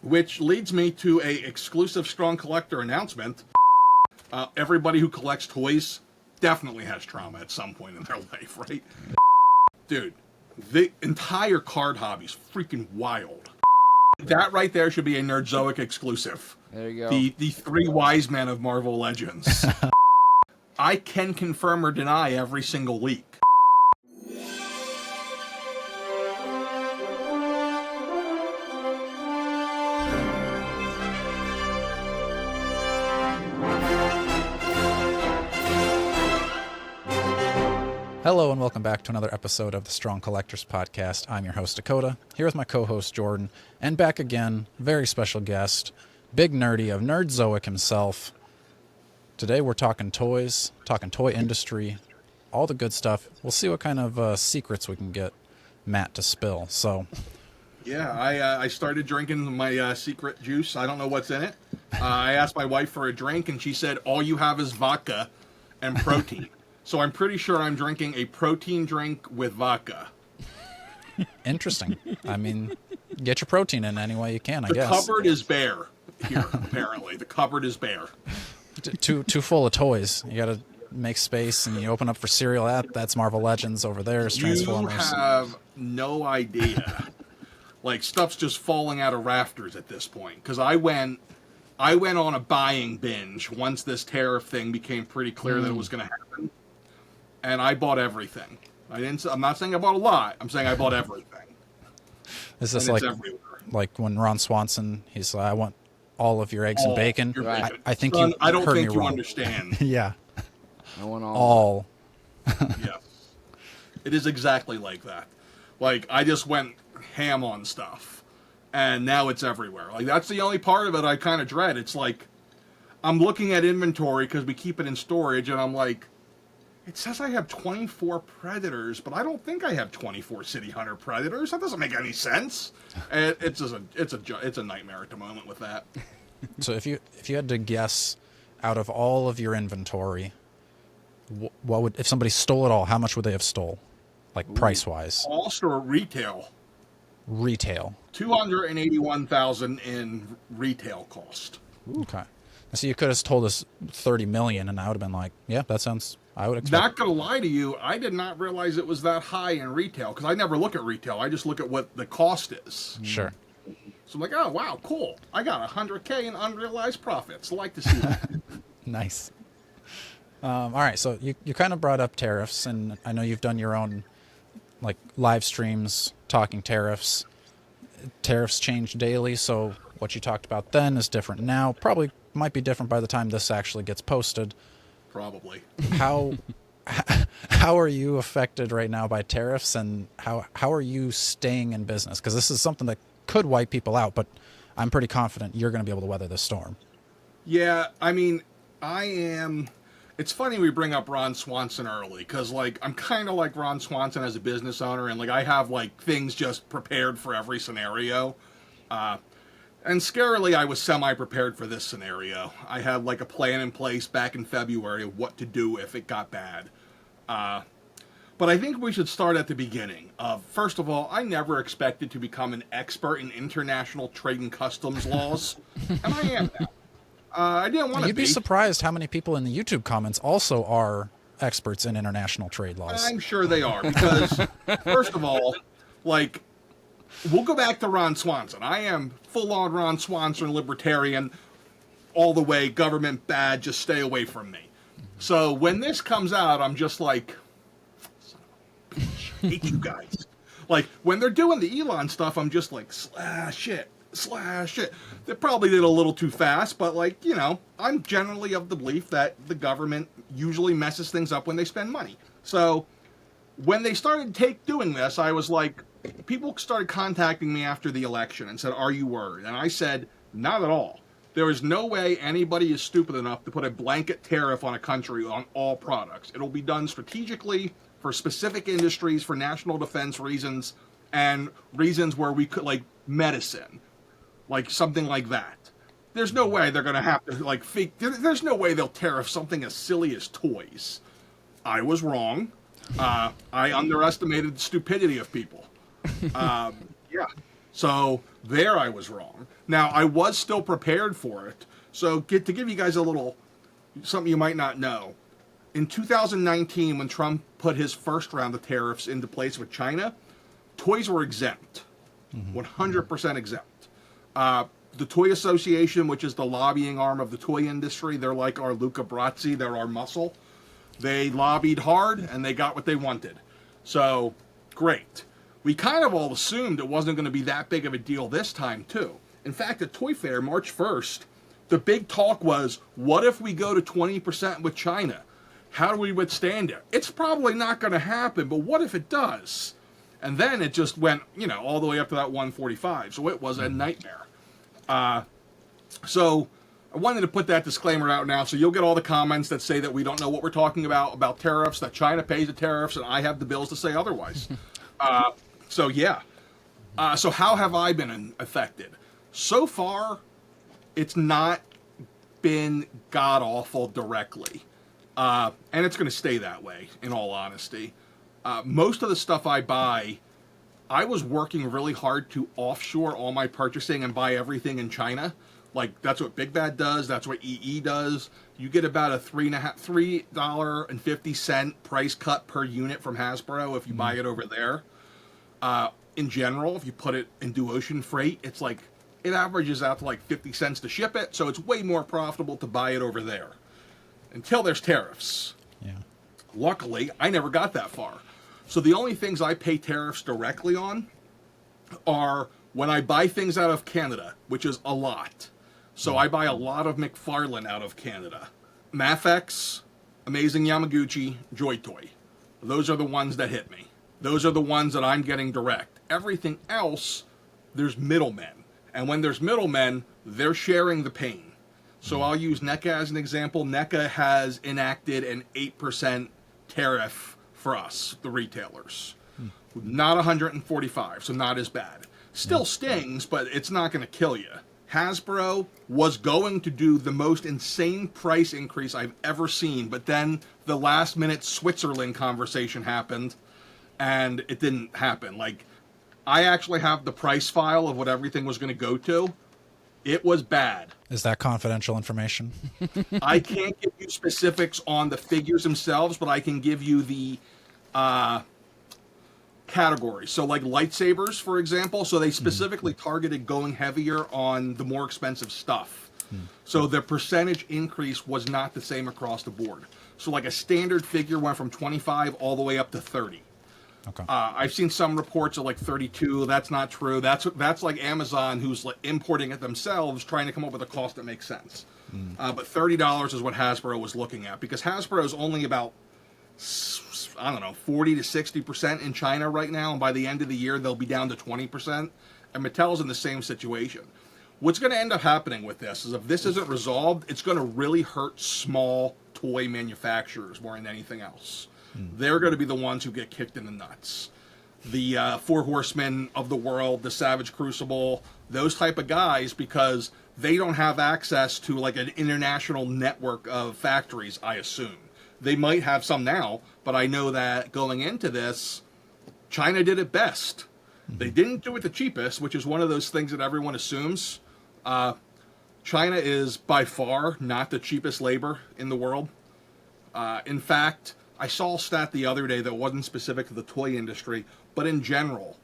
Which leads me to a exclusive Strong Collector announcement. Everybody who collects toys definitely has trauma at some point in their life, right? Dude, the entire card hobby's freaking wild. That right there should be a Nerdzoic exclusive. There you go. The three wise men of Marvel Legends. I can confirm or deny every single leak. Hello and welcome back to another episode of the Strong Collectors Podcast. I'm your host, Dakota, here with my co-host, Jordan, and back again, very special guest, Big Nerdy of Nerdzoic himself. Today we're talking toys, talking toy industry, all the good stuff. We'll see what kind of secrets we can get Matt to spill. So, yeah, I started drinking my secret juice. I don't know what's in it. I asked my wife for a drink, and she said, all you have is vodka and protein. So I'm pretty sure I'm drinking a protein drink with vodka. Interesting. I mean, get your protein in any way you can, I guess. The cupboard is bare here, apparently. The cupboard is bare. Too full of toys. You got to make space, and you open up for cereal. That's Marvel Legends over there. Is Transformers. You have no idea. Like, stuff's just falling out of rafters at this point. Because I went on a buying binge once this tariff thing became pretty clear that it was going to happen. And I bought everything. I'm not saying I bought a lot. I'm saying I bought everything. Is this like when Ron Swanson, he's like, I want all of your eggs and bacon. I think Son, you I don't heard think me you wrong. understand. Yeah. I want all. Yes. It is exactly like that. Like, I just went ham on stuff. And now it's everywhere. Like, that's the only part of it I kind of dread. It's like, I'm looking at inventory because we keep it in storage, and I'm like, it says I have 24 Predators, but I don't think I have 24 City Hunter Predators. That doesn't make any sense. And it's a nightmare at the moment with that. So if you had to guess, out of all of your inventory, what would, if somebody stole it all, how much would they have stole, like price wise? Cost or retail? Retail. 281,000 in retail cost. Okay. So you could have told us 30 million, and I would have been like, yeah, that sounds. I would expect. Not gonna lie to you, I did not realize it was that high in retail because I never look at retail. I just look at what the cost is. Sure. So I'm like, oh wow, cool. I got $100K in unrealized profits. I like to see that. Nice. All right, so you kind of brought up tariffs, and I know you've done your own like live streams talking tariffs. Tariffs change daily, so what you talked about then is different now. Probably might be different by the time this actually gets posted. Probably. How are you affected right now by tariffs, and how are you staying in business? Because this is something that could wipe people out, but I'm pretty confident you're going to be able to weather this storm. Yeah, I mean, I am. It's funny we bring up Ron Swanson early because, like, I'm kind of like Ron Swanson as a business owner, and like I have like things just prepared for every scenario. And scarily, I was semi-prepared for this scenario. I had like a plan in place back in February of what to do if it got bad. But I think we should start at the beginning. First of all, I never expected to become an expert in international trade and customs laws, and I am now. I didn't want to be. You'd be surprised how many people in the YouTube comments also are experts in international trade laws. I'm sure they are, because first of all, like, we'll go back to Ron Swanson. I am full-on Ron Swanson libertarian, all the way, government bad, just stay away from me. So when this comes out, I'm just like, son of a bitch, I hate you guys. Like, when they're doing the Elon stuff, I'm just like, slash it. They probably did a little too fast, but, like, you know, I'm generally of the belief that the government usually messes things up when they spend money. So when they started doing this, I was like, people started contacting me after the election and said, are you worried? And I said, not at all. There is no way anybody is stupid enough to put a blanket tariff on a country on all products. It'll be done strategically for specific industries, for national defense reasons, and reasons where we could, like, medicine, like something like that. There's no way they're going to have to, like, there's no way they'll tariff something as silly as toys. I was wrong. I underestimated the stupidity of people. Yeah. So There I was wrong. Now, I was still prepared for it. So to give you guys a little, something you might not know. In 2019, when Trump put his first round of tariffs into place with China, toys were exempt. 100% exempt. The Toy Association, which is the lobbying arm of the toy industry, they're like our Luca Brasi, they're our muscle. They lobbied hard, and they got what they wanted. So, great. We kind of all assumed it wasn't going to be that big of a deal this time, too. In fact, at Toy Fair, March 1st, the big talk was, what if we go to 20% with China? How do we withstand it? It's probably not going to happen, but what if it does? And then it just went, all the way up to that 145. So it was a nightmare. So I wanted to put that disclaimer out now, so you'll get all the comments that say that we don't know what we're talking about tariffs, that China pays the tariffs, and I have the bills to say otherwise. So how have I been affected? So far, it's not been god-awful directly. And it's going to stay that way, in all honesty. Most of the stuff I buy, I was working really hard to offshore all my purchasing and buy everything in China. Like, that's what Big Bad does. That's what EE does. You get about a $3.50 price cut per unit from Hasbro if you buy it over there. In general, if you put it into ocean freight, it's like, it averages out to like 50 cents to ship it. So it's way more profitable to buy it over there. Until there's tariffs. Yeah. Luckily, I never got that far. So the only things I pay tariffs directly on are when I buy things out of Canada, which is a lot. So I buy a lot of McFarlane out of Canada. Mafex, Amazing Yamaguchi, Joy Toy. Those are the ones that hit me. Those are the ones that I'm getting direct. Everything else, there's middlemen. And when there's middlemen, they're sharing the pain. So I'll use NECA as an example. NECA has enacted an 8% tariff for us, the retailers. Not 145, so not as bad. Still stings, but it's not going to kill you. Hasbro was going to do the most insane price increase I've ever seen, but then the last minute Switzerland conversation happened, and it didn't happen. Like, I actually have the price file of what everything was going to go to. It was bad. Is that confidential information? I can't give you specifics on the figures themselves, but I can give you the categories. So like lightsabers, for example, so they specifically targeted going heavier on the more expensive stuff. So the percentage increase was not the same across the board. So like a standard figure went from 25 all the way up to 30. Okay. I've seen some reports of like 32. That's not true. That's like Amazon, who's like importing it themselves, trying to come up with a cost that makes sense. But $30 is what Hasbro was looking at, because Hasbro is only about, 40 to 60% in China right now, and by the end of the year they'll be down to 20%. And Mattel's in the same situation. What's going to end up happening with this is, if this isn't resolved, it's going to really hurt small toy manufacturers more than anything else. They're going to be the ones who get kicked in the nuts. The Four Horsemen of the world, the Savage Crucible, those type of guys, because they don't have access to like an international network of factories, I assume. They might have some now, but I know that going into this, China did it best. They didn't do it the cheapest, which is one of those things that everyone assumes. China is by far not the cheapest labor in the world. In fact, I saw a stat the other day that wasn't specific to the toy industry, but in general,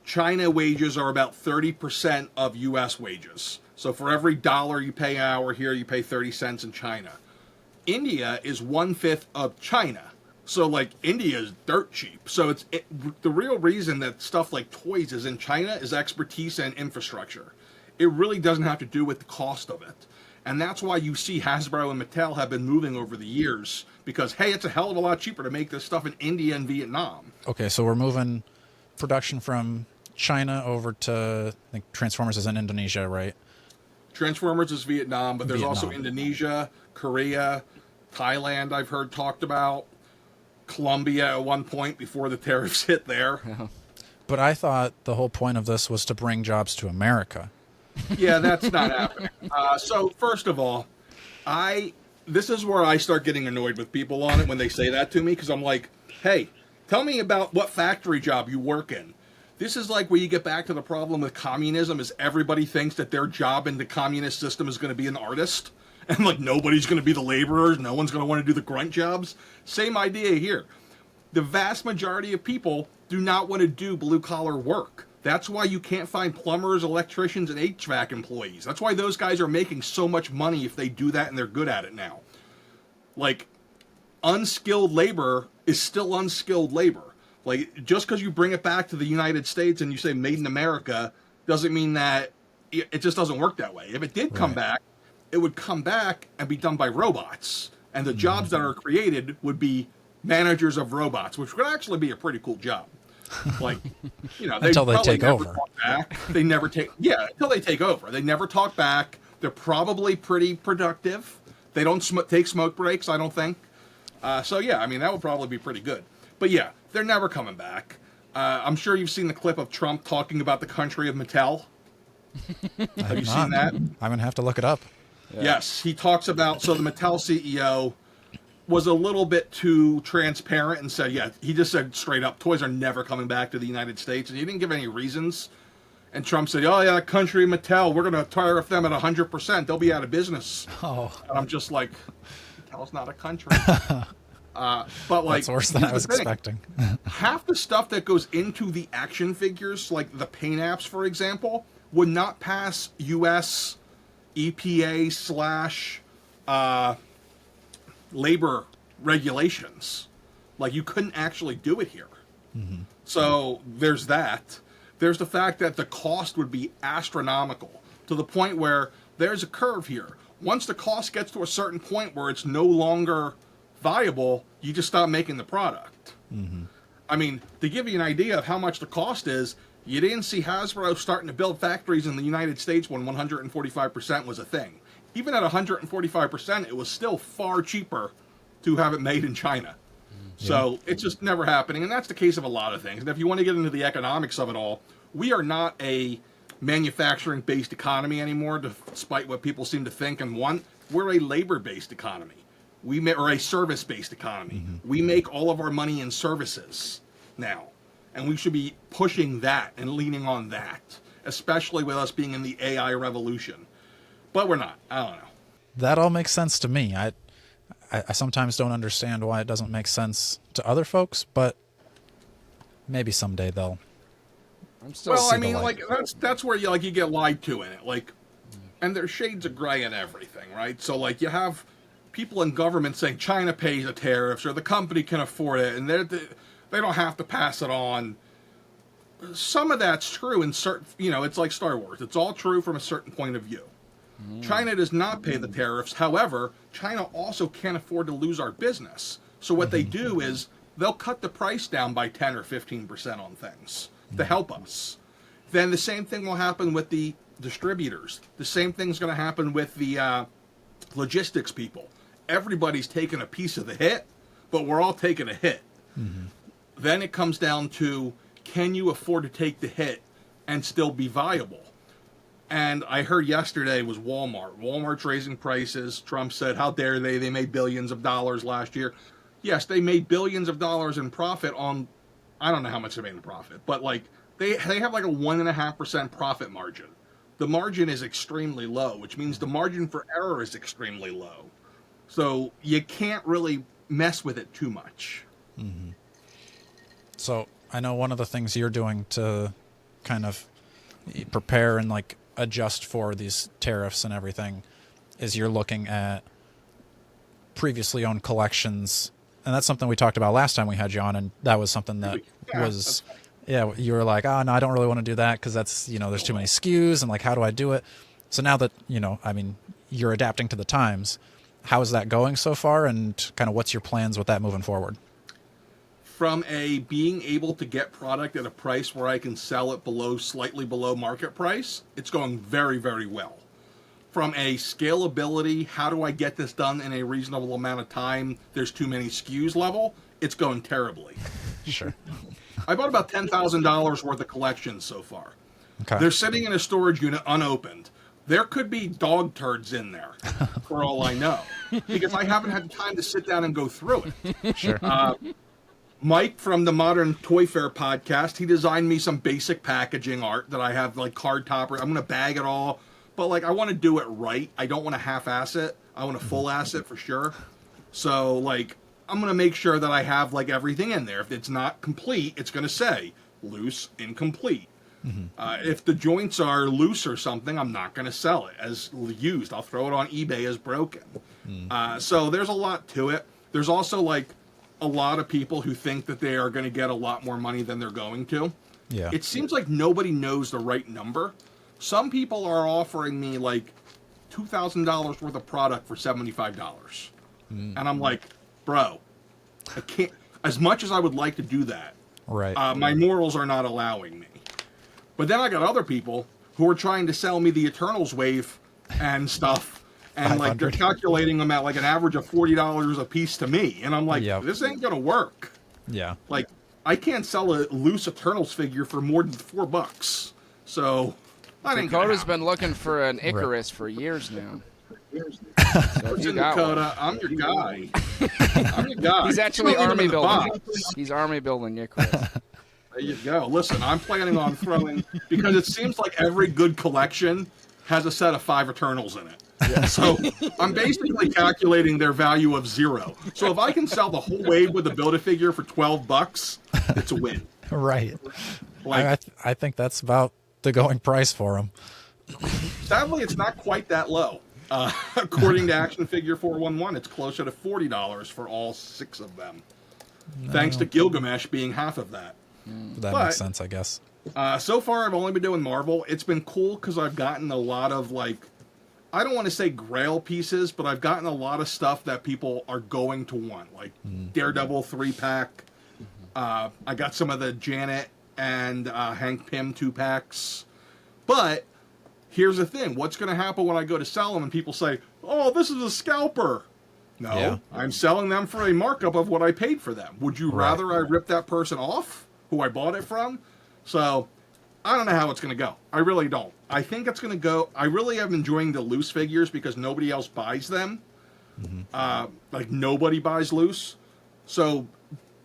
China wages are about 30% of U.S. wages. So for every dollar you pay an hour here, you pay 30 cents in China. India is 1/5 of China. So like India is dirt cheap. So the real reason that stuff like toys is in China is expertise and infrastructure. It really doesn't have to do with the cost of it. And that's why you see Hasbro and Mattel have been moving over the years, because, hey, it's a hell of a lot cheaper to make this stuff in India and Vietnam. Okay, so we're moving production from China over to, I think Transformers is in Indonesia, right? Transformers is Vietnam, but there's also Indonesia, Korea, Thailand I've heard talked about, Colombia at one point before the tariffs hit there. But I thought the whole point of this was to bring jobs to America. Yeah, that's not happening. So first of all, this is where I start getting annoyed with people on it when they say that to me, because I'm like, hey, tell me about what factory job you work in. This is like where you get back to the problem with communism is everybody thinks that their job in the communist system is going to be an artist. And like nobody's going to be the laborers. No one's going to want to do the grunt jobs. Same idea here. The vast majority of people do not want to do blue-collar work. That's why you can't find plumbers, electricians, and HVAC employees. That's why those guys are making so much money if they do that and they're good at it now. Like, unskilled labor is still unskilled labor. Like, just because you bring it back to the United States and you say made in America doesn't mean that it just doesn't work that way. If it did come back, it would come back and be done by robots. And the jobs that are created would be managers of robots, which would actually be a pretty cool job. Like, you know, until they take over. They never take, until they take over. They never talk back. They're probably pretty productive. They don't take smoke breaks, I don't think. So, yeah, I mean, that would probably be pretty good. But, yeah, they're never coming back. I'm sure you've seen the clip of Trump talking about the country of Mattel. Have you seen that? I'm going to have to look it up. Yeah. Yes, he talks about, so the Mattel CEO was a little bit too transparent and said, he just said straight up, toys are never coming back to the United States. And he didn't give any reasons. And Trump said, oh, yeah, country Mattel, we're going to tariff them at 100%. They'll be out of business. Oh. And I'm just like, Mattel's not a country. But like, that's worse than I was expecting. Half the stuff that goes into the action figures, like the paint apps, for example, would not pass U.S. EPA / labor regulations. Like, you couldn't actually do it here. Mm-hmm. So there's that. There's the fact that the cost would be astronomical to the point where there's a curve here. Once the cost gets to a certain point where it's no longer viable, you just stop making the product. Mm-hmm. I mean, to give you an idea of how much the cost is, you didn't see Hasbro starting to build factories in the United States when 145% was a thing. Even at 145%, it was still far cheaper to have it made in China. Yeah. So it's just never happening, and that's the case of a lot of things. And if you want to get into the economics of it all, we are not a manufacturing-based economy anymore, despite what people seem to think and want. We're a labor-based economy. Or a service-based economy. Mm-hmm. We make all of our money in services now, and we should be pushing that and leaning on that, especially with us being in the AI revolution. But we're not. I don't know. That all makes sense to me. I sometimes don't understand why it doesn't make sense to other folks, but maybe someday they'll. I'm still. Well, I mean, like that's where you get lied to in it, like, and there's shades of gray in everything, right? So like you have people in government saying China pays the tariffs or the company can afford it, and they don't have to pass it on. Some of that's true in certain, it's like Star Wars. It's all true from a certain point of view. China does not pay the tariffs. However, China also can't afford to lose our business. So what they do is they'll cut the price down by 10 or 15% on things to help us. Then the same thing will happen with the distributors. The same thing's going to happen with the logistics people. Everybody's taking a piece of the hit, but we're all taking a hit. Mm-hmm. Then it comes down to, can you afford to take the hit and still be viable? And I heard yesterday was Walmart. Walmart's raising prices. Trump said, how dare they? They made billions of dollars last year. Yes, they made billions of dollars in profit on, I don't know how much they made in profit, but like they have like a 1.5% profit margin. The margin is extremely low, which means the margin for error is extremely low. So you can't really mess with it too much. Mm-hmm. So I know one of the things you're doing to kind of prepare and like adjust for these tariffs and everything is you're looking at previously owned collections. And that's something we talked about last time we had you on. And that was something that you were like, oh, no, I don't really want to do that because that's, there's too many SKUs and like, how do I do it? So now that, you're adapting to the times, how is that going so far? And kind of what's your plans with that moving forward? From being able to get product at a price where I can sell it slightly below market price, it's going very, very well. From a scalability, how do I get this done in a reasonable amount of time? There's too many SKUs level. It's going terribly. Sure. I bought about $10,000 worth of collections so far. Okay. They're sitting in a storage unit unopened. There could be dog turds in there, for all I know, because I haven't had time to sit down and go through it. Sure. Mike from the Modern Toy Fair podcast, he designed me some basic packaging art that I have, like card topper. I'm going to bag it all, but like I want to do it right. I don't want to half-ass it. I want to full-ass it for sure. So like I'm going to make sure that I have like everything in there. If it's not complete, it's going to say loose, incomplete. If the joints are loose or something, I'm not going to sell it as used. I'll throw it on eBay as broken. So there's a lot to it. There's also like a lot of people who think that they are going to get a lot more money than they're going to. Yeah. It seems like nobody knows the right number. Some people are offering me like $2,000 worth of product for $75. And I'm like, bro, I can't, as much as I would like to do that, Right. my morals are not allowing me. But then I got other people who are trying to sell me the Eternals wave and stuff. And like they're 500. calculating them at like an average of $40 a piece to me. And I'm like, Yep. this ain't going to work. Yeah. Like, I can't sell a loose Eternals figure for more than $4. So, I think Dakota's been looking for an Icarus for years now. So if you Listen, got Dakota, one. I'm your guy. I'm your guy. He's actually Throw them army in the building. box. He's army building Icarus. There you go. Listen, I'm planning on throwing, because it seems like every good collection has a set of 5 Eternals in it. So I'm basically calculating their value of 0. So if I can sell the whole wave with a Build-A-Figure for $12, it's a win. Right. Like, I think that's about the going price for them. sadly, it's not quite that low. According to Action Figure 411, it's closer to $40 for all 6 of them. Thanks to Gilgamesh being half of that. That But- makes sense, I guess. So far, I've only been doing Marvel. It's been cool because I've gotten a lot of, like, I don't want to say grail pieces, but I've gotten a lot of stuff that people are going to want, like Daredevil 3-pack. I got some of the Janet and Hank Pym 2-packs. But here's the thing. What's going to happen when I go to sell them and people say, oh, this is a scalper? No, Yeah. I'm selling them for a markup of what I paid for them. Would you Right. rather I rip that person off who I bought it from? So I don't know how it's going to go. I really don't. I think it's going to go. I really am enjoying the loose figures because nobody else buys them. Like nobody buys loose. So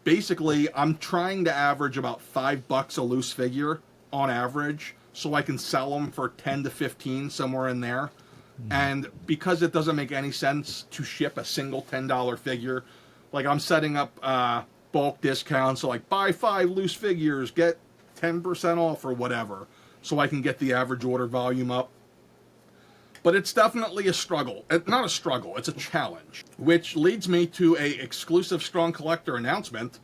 basically, I'm trying to average about $5 a loose figure on average, so I can sell them for 10 to 15 somewhere in there. And because it doesn't make any sense to ship a single $10 figure, like I'm setting up bulk discounts, so like buy 5 loose figures, get 10% off or whatever, so I can get the average order volume up. But it's definitely a struggle. Not a struggle, it's a challenge. Which leads me to a exclusive Strong Collector announcement.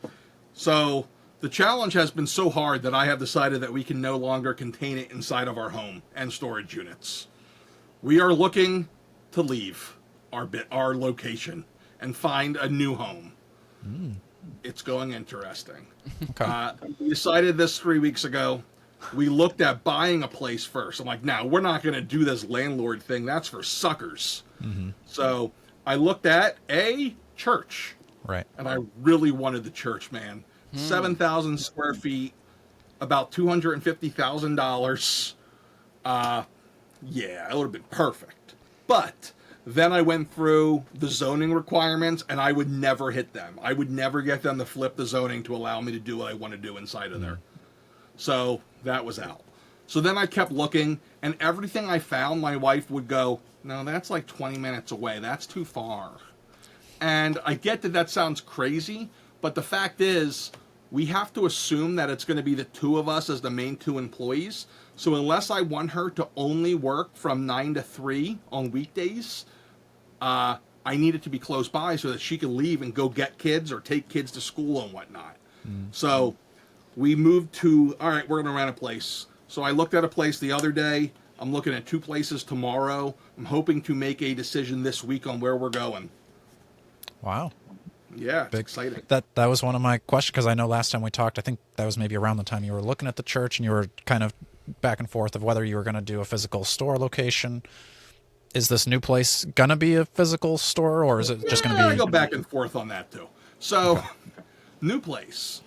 So the challenge has been so hard that I have decided that we can no longer contain it inside of our home and storage units. We are looking to leave our location and find a new home. It's going interesting. Okay. We decided this 3 weeks ago. We looked at buying a place first. I'm like, no, we're not going to do this landlord thing. That's for suckers. So I looked at a church, Right. and I really wanted the church, man. 7,000 square feet, about $250,000. Yeah, it would have been perfect. But then I went through the zoning requirements, and I would never hit them. I would never get them to flip the zoning to allow me to do what I want to do inside of there. So that was out. So then I kept looking, and everything I found, my wife would go, no, that's like 20 minutes away. That's too far. And I get that that sounds crazy, but the fact is, we have to assume that it's going to be the 2 of us as the main 2 employees. So unless I want her to only work from 9 to 3 on weekdays, I need it to be close by so that she can leave and go get kids or take kids to school and whatnot. So we moved to, all right, we're going to rent a place. So I looked at a place the other day. I'm looking at 2 places tomorrow. I'm hoping to make a decision this week on where we're going. Wow. Yeah, it's exciting. That was one of my questions, because I know last time we talked, I think that was maybe around the time you were looking at the church and you were kind of back and forth of whether you were going to do a physical store location. Is this new place going to be a physical store, or is it just going to be... I go back and forth on that too. So, new place.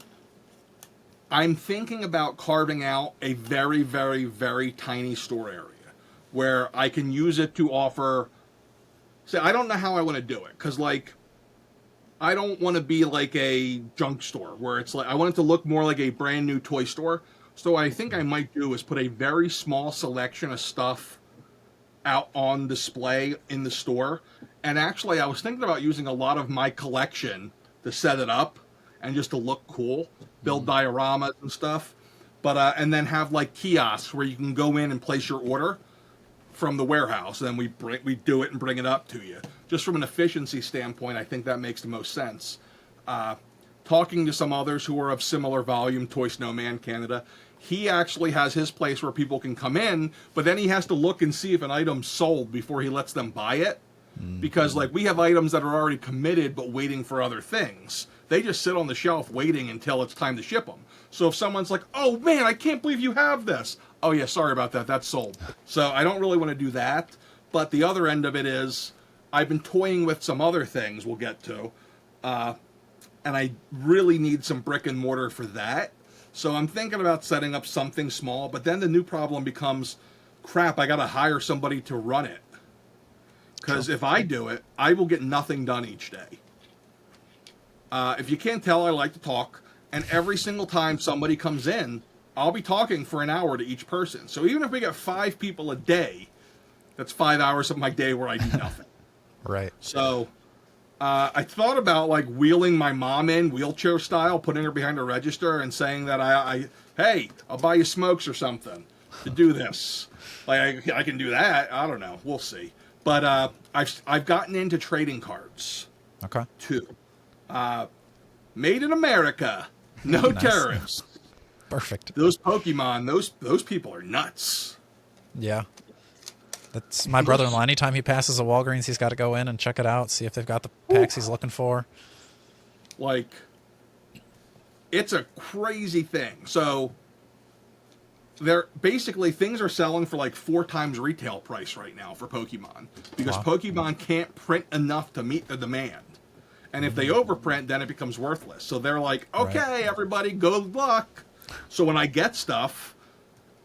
I'm thinking about carving out a very, very, very tiny store area where I can use it to offer... See, I don't know how I want to do it, because, like, I don't want to be like a junk store where it's like I want it to look more like a brand new toy store. So what I think I might do is put a very small selection of stuff out on display in the store. And actually, I was thinking about using a lot of my collection to set it up and just to look cool, build dioramas and stuff. But and then have like kiosks where you can go in and place your order from the warehouse, and then we do it and bring it up to you. Just from an efficiency standpoint, I think that makes the most sense. Talking to some others who are of similar volume, Toy Snowman Canada, he actually has his place where people can come in, but then he has to look and see if an item's sold before he lets them buy it. Because like we have items that are already committed but waiting for other things. They just sit on the shelf waiting until it's time to ship them. So if someone's like, "Oh man, I can't believe you have this." "Oh yeah, sorry about that. That's sold." So I don't really want to do that. But the other end of it is I've been toying with some other things we'll get to. And I really need some brick and mortar for that. So I'm thinking about setting up something small, but then the new problem becomes, crap, I got to hire somebody to run it. Because if I do it, I will get nothing done each day. If you can't tell, I like to talk. And every single time somebody comes in, I'll be talking for an hour to each person. So even if we get 5 people a day, that's 5 hours of my day where I do nothing. Right. So I thought about like wheeling my mom in wheelchair style, putting her behind a register and saying that hey, I'll buy you smokes or something to do this. Like I can do that. I don't know. We'll see. But I've gotten into trading cards. Okay. Too. Made in America. No Nice. tariffs. Perfect. Those Pokemon, those people are nuts. Yeah. That's my brother-in-law. Anytime he passes a Walgreens, he's got to go in and check it out, see if they've got the packs he's looking for. Like, it's a crazy thing. So, things are selling for like 4 times retail price right now for Pokemon. Because Pokemon can't print enough to meet the demand. And if they overprint, then it becomes worthless. So they're like, okay, everybody, good luck. So when I get stuff,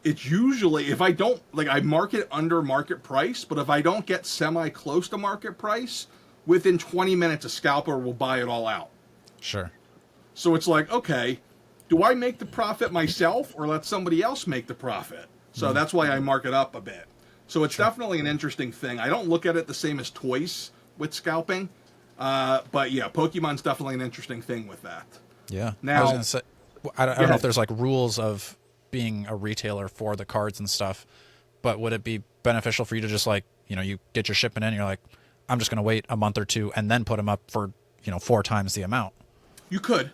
it's usually, if I don't, like I mark it under market price, but if I don't get semi-close to market price, within 20 minutes a scalper will buy it all out. Sure. So it's like, okay, do I make the profit myself or let somebody else make the profit? So that's why I mark it up a bit. So it's definitely an interesting thing. I don't look at it the same as toys with scalping. But yeah, Pokemon's definitely an interesting thing with that. Yeah. Now, I was gonna say, I don't know if there's like rules of being a retailer for the cards and stuff, but would it be beneficial for you to just like, you get your shipment in and you're like, I'm just going to wait a month or 2 and then put them up for, 4 times the amount? You could,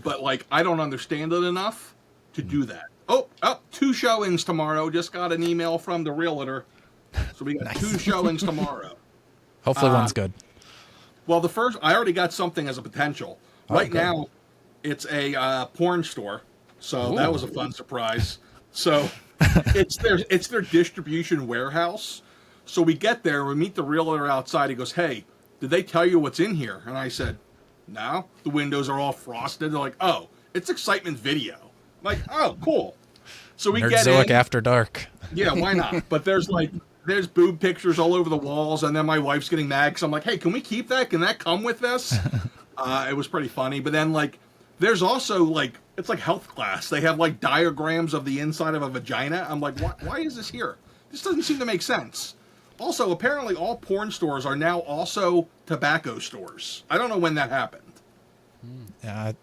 but like, I don't understand it enough to do that. Oh, 2 showings tomorrow. Just got an email from the realtor. So we got Nice. 2 showings tomorrow. Hopefully one's good. Well, the first, I already got something as a potential. Right now, it's a porn store. So that was a fun surprise. So it's their distribution warehouse. So we get there, we meet the realtor outside. He goes, "Hey, did they tell you what's in here?" And I said, "No." The windows are all frosted. They're like, "Oh, it's Excitement Video." I'm like, "Oh, cool." So we get in. Nerdzoic After Dark. Yeah, why not? But there's boob pictures all over the walls, and then my wife's getting mad because I'm like, "Hey, can we keep that? Can that come with this?" It was pretty funny. But then there's also it's like health class. They have diagrams of the inside of a vagina. I'm like, why is this here? This doesn't seem to make sense. Also, apparently all porn stores are now also tobacco stores. I don't know when that happened. Yeah, I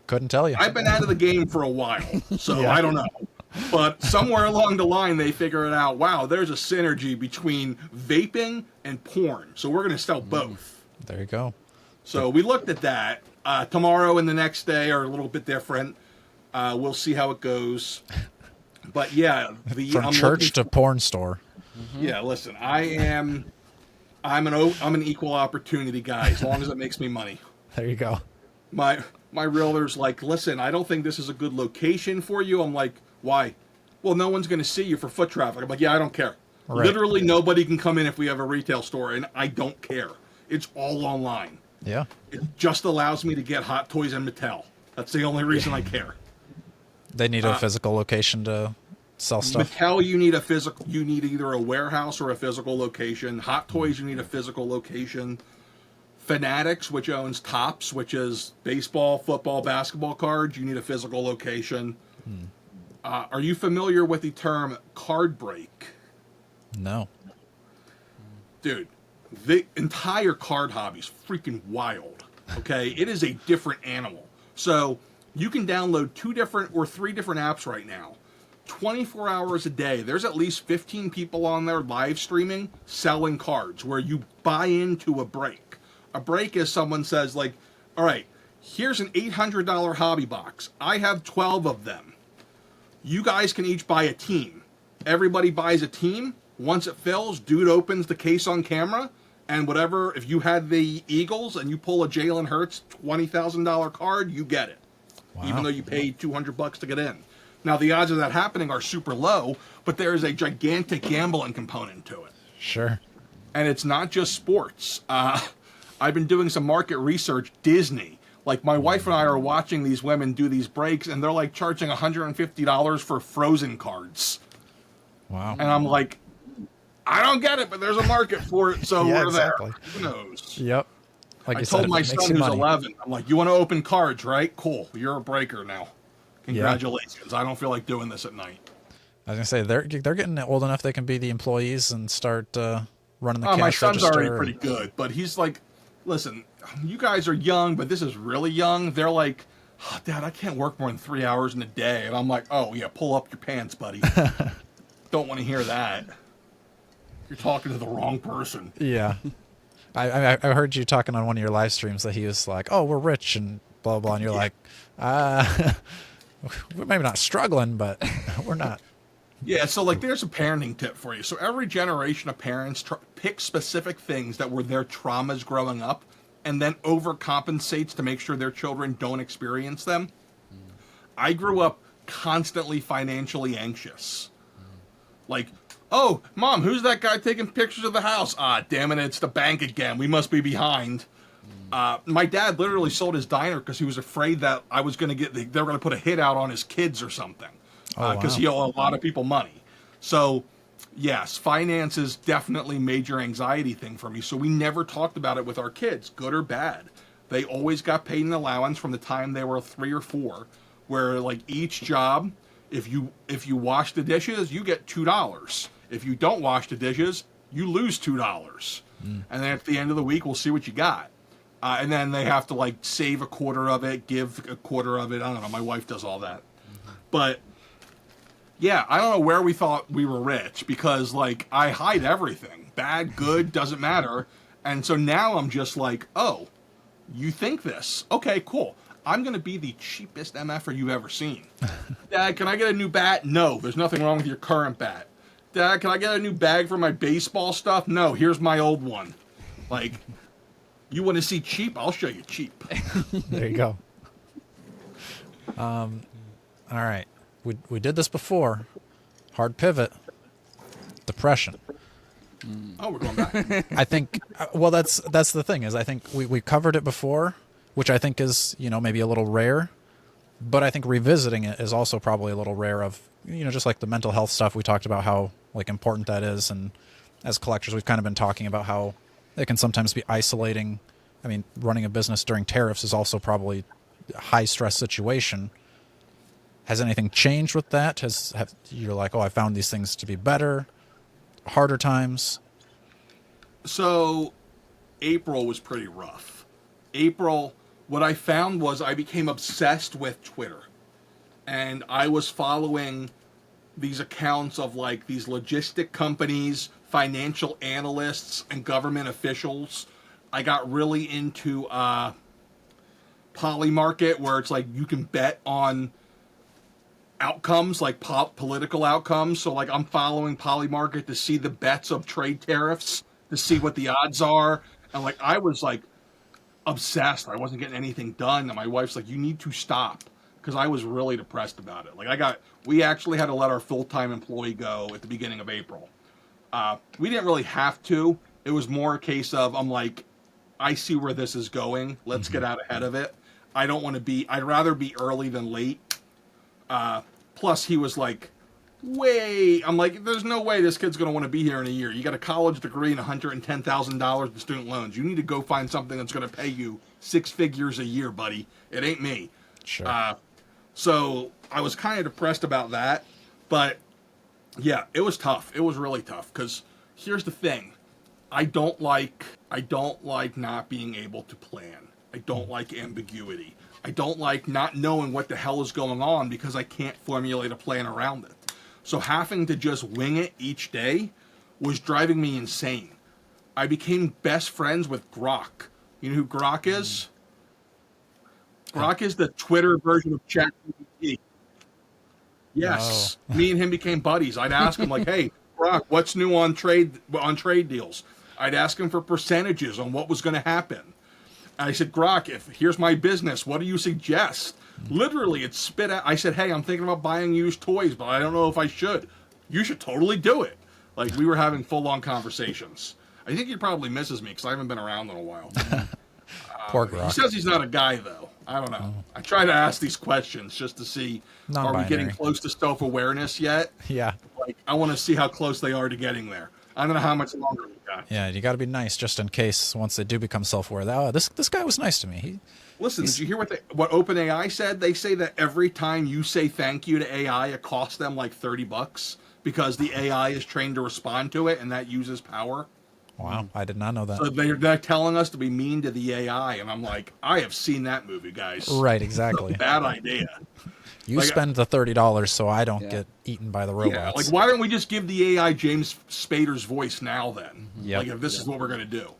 couldn't tell you. I've been out of the game for a while, so I don't know. But somewhere along the line, they figure it out. Wow, there's a synergy between vaping and porn. So we're going to sell both. There you go. So we looked at that. Tomorrow and the next day are a little bit different. We'll see how it goes. But yeah, From church to porn store. Yeah, listen, I'm an equal opportunity guy as long as it makes me money. There you go. My realtor's like, "Listen, I don't think this is a good location for you." I'm like, "Why?" "Well, no one's going to see you for foot traffic." I'm like, "Yeah, I don't care. Right. Literally nobody can come in if we have a retail store, and I don't care. It's all online. Yeah. It just allows me to get Hot Toys and Mattel. That's the only reason I care." They need a physical location to sell stuff. Mattel, you need either a warehouse or a physical location. Hot Toys, you need a physical location. Fanatics, which owns Topps, which is baseball, football, basketball cards, you need a physical location. Are you familiar with the term card break? No. Dude, the entire card hobby is freaking wild. Okay, it is a different animal. So you can download 2 different or 3 different apps right now. 24 hours a day, there's at least 15 people on there live streaming, selling cards, where you buy into a break. A break is someone says, like, all right, here's an $800 hobby box. I have 12 of them. You guys can each buy a team. Everybody buys a team. Once it fills, dude opens the case on camera, and whatever, if you had the Eagles and you pull a Jalen Hurts $20,000 card, you get it. Wow. Even though you paid $200 to get in. Now, the odds of that happening are super low, but there is a gigantic gambling component to it. Sure. And it's not just sports. I've been doing some market research. Disney. Like, my wife and I are watching these women do these breaks, and they're, like, charging $150 for Frozen cards. Wow. And I'm like, I don't get it, but there's a market for it, so Yeah, we're exactly. there. Who knows? Yep. Like I you told said, my if it son, makes you who's money. 11, I'm like, you want to open cards, right? Cool. You're a breaker now. Congratulations. I don't feel like doing this at night. I was gonna say they're getting old enough they can be the employees and start running the cash My son's register. already pretty good, but he's like, listen, you guys are young, but this is really young. They're like, oh, Dad, I can't work more than 3 hours in a day. And I'm like, oh, yeah, pull up your pants, buddy. Don't want to hear that. You're talking to the wrong person. Yeah. I heard you talking on one of your live streams that he was like, oh, we're rich and blah, blah, and you're like, we're maybe not struggling, but we're not. Yeah, so like there's a parenting tip for you. So every generation of parents pick specific things that were their traumas growing up and then overcompensates to make sure their children don't experience them. I grew up constantly financially anxious. Like, oh, Mom, who's that guy taking pictures of the house? Ah, damn it, it's the bank again. We must be behind. My dad literally sold his diner because he was afraid that I was going to they were going to put a hit out on his kids or something. Because he owed a lot of people money. So, yes, finance is definitely a major anxiety thing for me. So we never talked about it with our kids, good or bad. They always got paid an allowance from the time they were 3 or 4, where like each job, if you wash the dishes, you get $2. If you don't wash the dishes, you lose $2. And then at the end of the week, we'll see what you got. And then they have to like save a quarter of it, give a quarter of it. I don't know. My wife does all that. But yeah, I don't know where we thought we were rich because like I hide everything. Bad, good, doesn't matter. And so now I'm just like, oh, you think this? Okay, cool. I'm going to be the cheapest MFer you've ever seen. Dad, can I get a new bat? No, there's nothing wrong with your current bat. Dad, can I get a new bag for my baseball stuff? No, here's my old one. Like, you want to see cheap? I'll show you cheap. There you go. All right. We did this before. Hard pivot. Depression. Oh, we're going back. I think, well, that's the thing is I think we covered it before, which I think is, maybe a little rare, but I think revisiting it is also probably a little rare of, just like the mental health stuff. We talked about how like important that is. And as collectors, we've kind of been talking about how it can sometimes be isolating. I mean, running a business during tariffs is also probably a high stress situation. Has anything changed with that? You're like, oh, I found these things to be better, harder times? So April was pretty rough. April, what I found was I became obsessed with Twitter. And I was following these accounts of like these logistic companies, financial analysts, and government officials. I got really into Polymarket, where it's like you can bet on outcomes, like political outcomes. So like I'm following Polymarket to see the bets of trade tariffs, to see what the odds are. And like I was like obsessed. I wasn't getting anything done. And my wife's like, you need to stop. Because I was really depressed about it. Like we actually had to let our full-time employee go at the beginning of April. We didn't really have to. It was more a case of, I'm like, I see where this is going. Let's get out ahead of it. I'd rather be early than late. Plus he was like I'm like, there's no way this kid's going to want to be here in a year. You got a college degree and $110,000 in student loans. You need to go find something that's going to pay you 6 figures a year, buddy. It ain't me. Sure. So I was kind of depressed about that, but yeah, it was tough. It was really tough because here's the thing. I don't like not being able to plan. I don't like ambiguity. I don't like not knowing what the hell is going on because I can't formulate a plan around it. So having to just wing it each day was driving me insane. I became best friends with Grok. You know who Grok is? Grok is the Twitter version of ChatGPT. Yes. Oh. Me and him became buddies. I'd ask him like, "Hey, Grok, what's new on trade deals?" I'd ask him for percentages on what was going to happen. And I said, "Grok, here's my business. What do you suggest?" Literally, it spit out. I said, "Hey, I'm thinking about buying used toys, but I don't know if I should." "You should totally do it." Like, we were having full-on conversations. I think he probably misses me because I haven't been around in a while. Poor He Grok. says he's not a guy, though. I don't know. I try to ask these questions just to see, are we getting Non-binary. close to self-awareness yet? Yeah. Like, I want to see how close they are to getting there. I don't know how much longer we got. Yeah, you got to be nice just in case once they do become self-aware. Oh, this guy was nice to me. Listen, did you hear what OpenAI said? They say that every time you say thank you to AI, it costs them like $30 because the AI is trained to respond to it, and that uses power. Wow, I did not know that. So they're telling us to be mean to the AI, and I'm like, I have seen that movie, guys. Right, exactly. Bad idea. You Like, spend the $30 so I don't get eaten by the robots. Yeah, like why don't we just give the AI James Spader's voice now then? Yep. Like if this is what we're gonna do.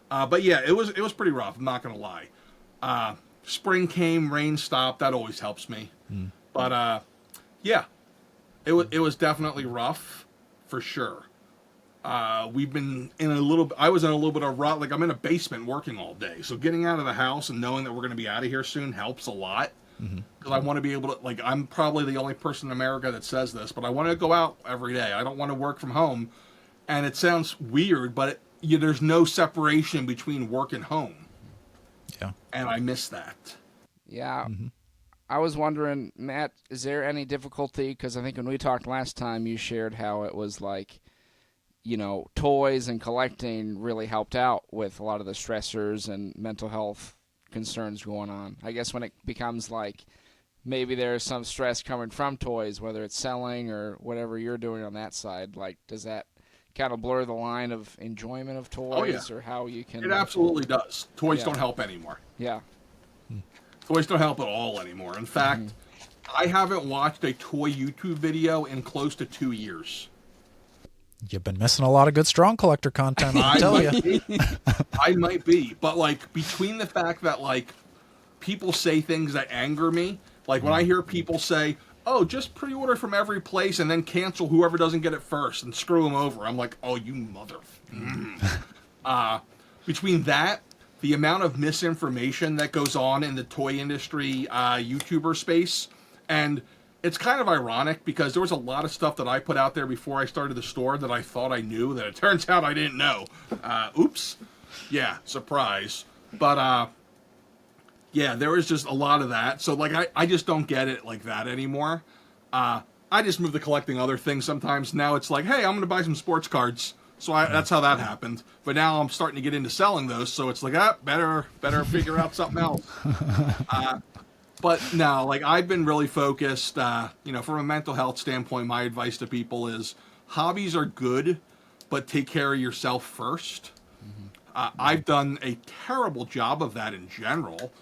But yeah, it was pretty rough. I'm not gonna lie. Spring came, rain stopped. That always helps me. But yeah, it was definitely rough for sure. We've been in I was in a little bit of rut. Like I'm in a basement working all day, so getting out of the house and knowing that we're gonna be out of here soon helps a lot. Because I want to be able to, like, I'm probably the only person in America that says this, but I want to go out every day. I don't want to work from home. And it sounds weird, but there's no separation between work and home. Yeah. And I miss that. Yeah. I was wondering, Matt, is there any difficulty? Because I think when we talked last time, you shared how it was like, toys and collecting really helped out with a lot of the stressors and mental health concerns going on. I guess when it becomes like maybe there's some stress coming from toys, whether it's selling or whatever you're doing on that side, like does that kind of blur the line of enjoyment of toys or how you can... It absolutely does. Toys don't help anymore. Yeah. Toys don't help at all anymore. In fact, I haven't watched a toy YouTube video in close to 2 years. You've been missing a lot of good Strong Collector content, I'll tell you. I might be. But, like, between the fact that, like, people say things that anger me, like when I hear people say, "Oh, just pre-order from every place and then cancel whoever doesn't get it first and screw them over," I'm like, "Oh, you mother..." Between that, the amount of misinformation that goes on in the toy industry YouTuber space, and it's kind of ironic because there was a lot of stuff that I put out there before I started the store that I thought I knew that it turns out I didn't know. Oops. Yeah, surprise. But, yeah, there was just a lot of that. So, like, I just don't get it like that anymore. I just move to collecting other things sometimes. Now it's like, hey, I'm going to buy some sports cards. So that's how that happened. But now I'm starting to get into selling those. So it's like, better figure out something else. But no, like I've been really focused, from a mental health standpoint, my advice to people is hobbies are good, but take care of yourself first. I've done a terrible job of that in general.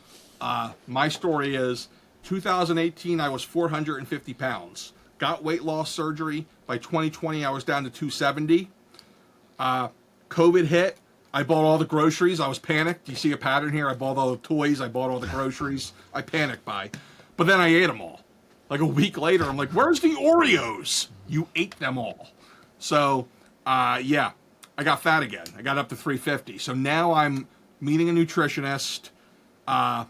My story is 2018, I was 450 pounds. Got weight loss surgery. By 2020, I was down to 270. COVID hit. I bought all the groceries. I was panicked. You see a pattern here? I bought all the toys. I bought all the groceries. I panicked buy. But then I ate them all. Like a week later, I'm like, where's the Oreos? You ate them all. So, yeah, I got fat again. I got up to 350. So now I'm meeting a nutritionist. I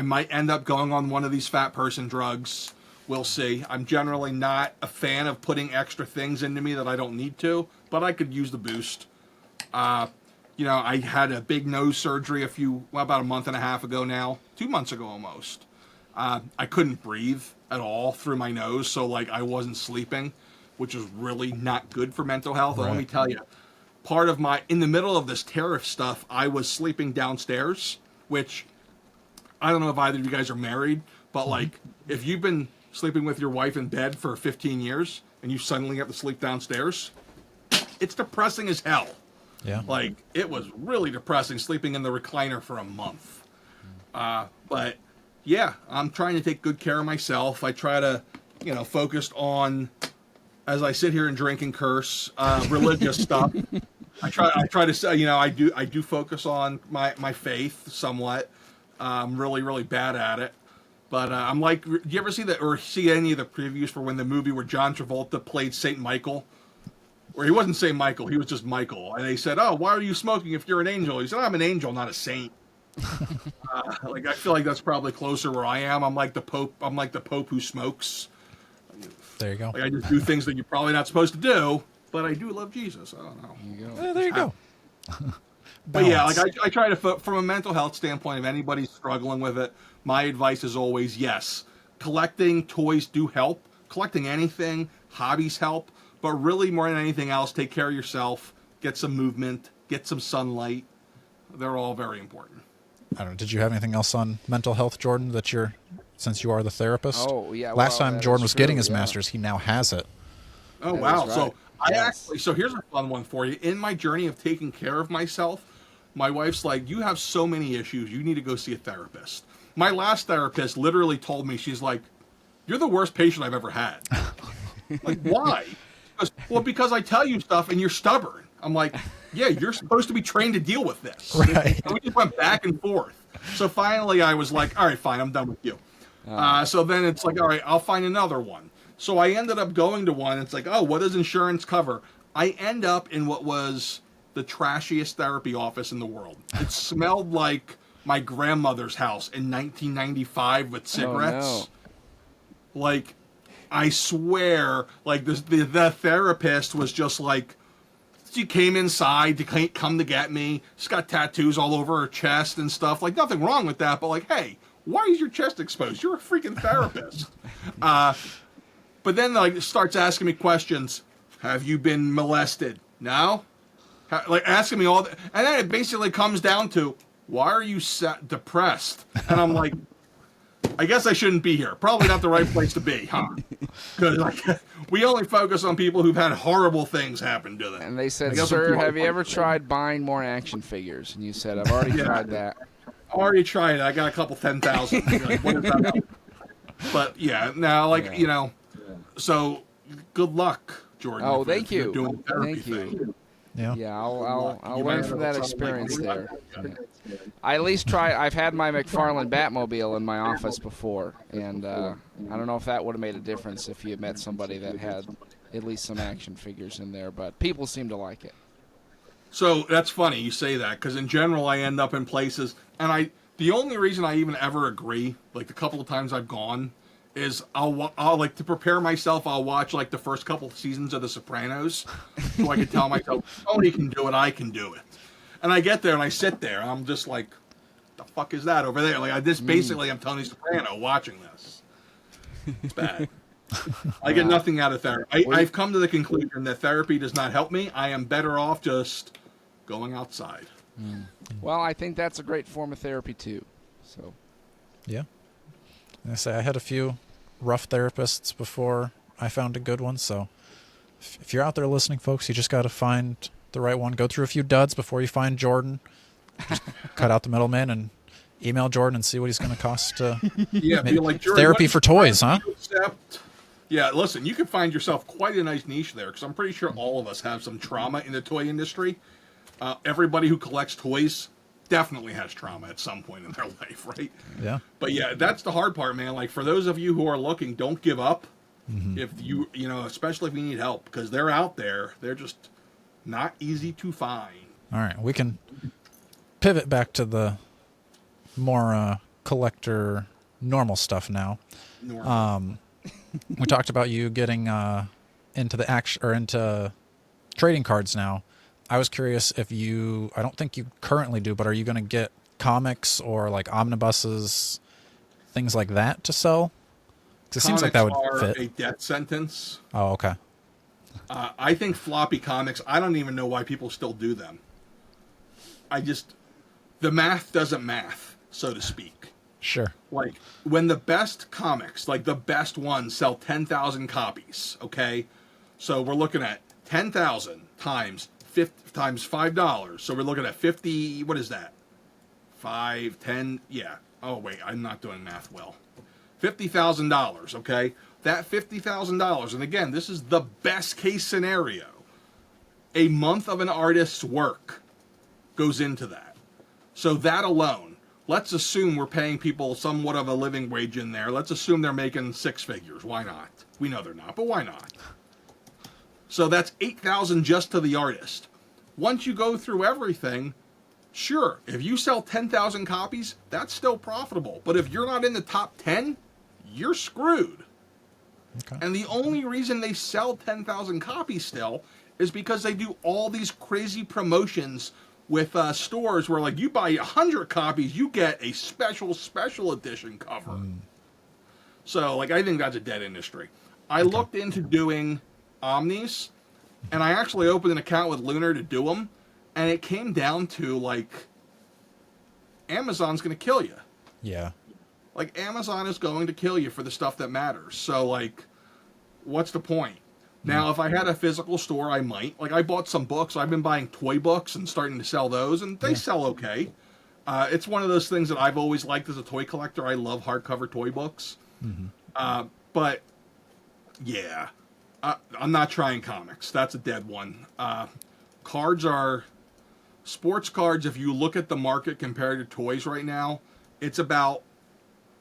might end up going on one of these fat person drugs. We'll see. I'm generally not a fan of putting extra things into me that I don't need to, but I could use the boost. I had a big nose surgery about a month and a half ago now, 2 months ago almost. I couldn't breathe at all through my nose, so like I wasn't sleeping. which is really not good for mental health. And let Right. me tell you, part of in the middle of this tariff stuff, I was sleeping downstairs, which I don't know if either of you guys are married, but like if you've been sleeping with your wife in bed for 15 years and you suddenly have to sleep downstairs, it's depressing as hell. Yeah. Like, it was really depressing sleeping in the recliner for a month. But yeah, I'm trying to take good care of myself. I try to, focus on, as I sit here and drink and curse, religious stuff. I try to say, I do focus on my faith somewhat. I'm really, really bad at it. But I'm like, do you ever see that or see any of the previews for when the movie where John Travolta played Saint Michael? Or he wasn't Saint Michael, he was just Michael. And they said, "Oh, why are you smoking if you're an angel?" He said, "I'm an angel, not a saint." Like, I feel like that's probably closer where I am. I'm like the Pope. I'm like the Pope who smokes. There you go. Like, I just do things that you're probably not supposed to do, but I do love Jesus. I don't know. You go. There you go. But yeah, like I try to, from a mental health standpoint, if anybody's struggling with it, my advice is always yes. Collecting toys do help. Collecting anything, hobbies help. But really, more than anything else, take care of yourself. Get some movement. Get some sunlight. They're all very important. I don't know. Did you have anything else on mental health, Jordan, since you are the therapist? Oh, yeah. Last time that Jordan is was true, getting his yeah. master's, he now has it. Oh, That wow. is So right. I Yes. so here's a fun one for you. In my journey of taking care of myself, my wife's like, "You have so many issues. You need to go see a therapist." My last therapist literally told me, she's like, "You're the worst patient I've ever had." Like, why? Because I tell you stuff and you're stubborn. I'm like, yeah, you're supposed to be trained to deal with this. Right. And we just went back and forth. So finally I was like, all right, fine, I'm done with you. So then it's like, all right, I'll find another one. So I ended up going to one. It's like, oh, what does insurance cover? I end up in what was the trashiest therapy office in the world. It smelled like my grandmother's house in 1995 with cigarettes. Oh, no. Like, I swear, like the therapist was just like, she came inside to come to get me. She's got tattoos all over her chest and stuff. Like, nothing wrong with that, but like, hey, why is your chest exposed? You're a freaking therapist. But then like starts asking me questions. Have you been molested? No. Like asking me all that, and then it basically comes down to, why are you depressed? And I'm like, I guess I shouldn't be here. Probably not the right place to be, huh? Because like, we only focus on people who've had horrible things happen to them. And they said, I guess "Sir, I'm too have you ever hard. tried buying more action figures?" And you said, "I've already Yeah. tried that." I already tried it. I got a couple 10,000. Like, what is that? But yeah, now like so good luck, Jordan. Oh, if thank you're you. doing the therapy Thank you. thing. Yeah. Yeah, I'll You learn might from have that something like experience that. there. I at least try. I've had my McFarlane Batmobile in my office before, and I don't know if that would have made a difference if you had met somebody that had at least some action figures in there. But people seem to like it. So that's funny you say that, because in general I end up in places, and the only reason I even ever agree, like the couple of times I've gone, is I'll like, to prepare myself, I'll watch like the first couple of seasons of The Sopranos, so I can tell myself, Tony can do it, I can do it. And I get there and I sit there and I'm just like, the fuck is that over there? Like, basically I'm Tony Soprano watching this. It's bad. I get nothing out of therapy. I've come to the conclusion that therapy does not help me. I am better off just going outside. Well, I think that's a great form of therapy too. So Yeah. I say I had a few rough therapists before I found a good one. So if you're out there listening, folks, you just got to find the right one. Go through a few duds before you find Jordan. Just cut out the middleman and email Jordan and see what he's going to cost. Yeah, be like, Jerry, Therapy what for toys, huh? do you accept? Yeah, listen, you can find yourself quite a nice niche there, because I'm pretty sure all of us have some trauma in the toy industry. Everybody who collects toys definitely has trauma at some point in their life, right? Yeah. But yeah, that's the hard part, man. Like, for those of you who are looking, don't give up. If you especially if you need help, because they're out there. They're just not easy to find. All right. We can pivot back to the more collector normal stuff now. Normal. We talked about you getting into the into trading cards now. I was curious if I don't think you currently do, but are you going to get comics or like omnibuses, things like that to sell? 'Cause it seems like that would Comics are fit. a death sentence. Oh, okay. I think floppy comics, I don't even know why people still do them. The math doesn't math, so to speak. Sure. Like, when the best comics, like the best ones, sell 10,000 copies, okay? So we're looking at 10,000 times $5. So we're looking at 50, what is that? 5, 10, yeah. Oh, wait, I'm not doing math well. $50,000, okay? That $50,000, and again, this is the best case scenario. A month of an artist's work goes into that. So that alone, let's assume we're paying people somewhat of a living wage in there. Let's assume they're making 6 figures. Why not? We know they're not, but why not? So that's $8,000 just to the artist. Once you go through everything, sure, if you sell 10,000 copies, that's still profitable. But if you're not in the top 10, you're screwed. Okay. And the only reason they sell 10,000 copies still is because they do all these crazy promotions with stores where, like, you buy 100 copies, you get a special edition cover. So, like, I think that's a dead industry. I looked into doing Omnis, and I actually opened an account with Lunar to do them, and it came down to, like, Amazon's going to kill you. Yeah. Like, Amazon is going to kill you for the stuff that matters. So, like, what's the point? Now, if I had a physical store, I might. Like, I bought some books. I've been buying toy books and starting to sell those, and they sell okay. It's one of those things that I've always liked as a toy collector. I love hardcover toy books. But, yeah, I'm not trying comics. That's a dead one. Cards are... Sports cards, if you look at the market compared to toys right now, it's about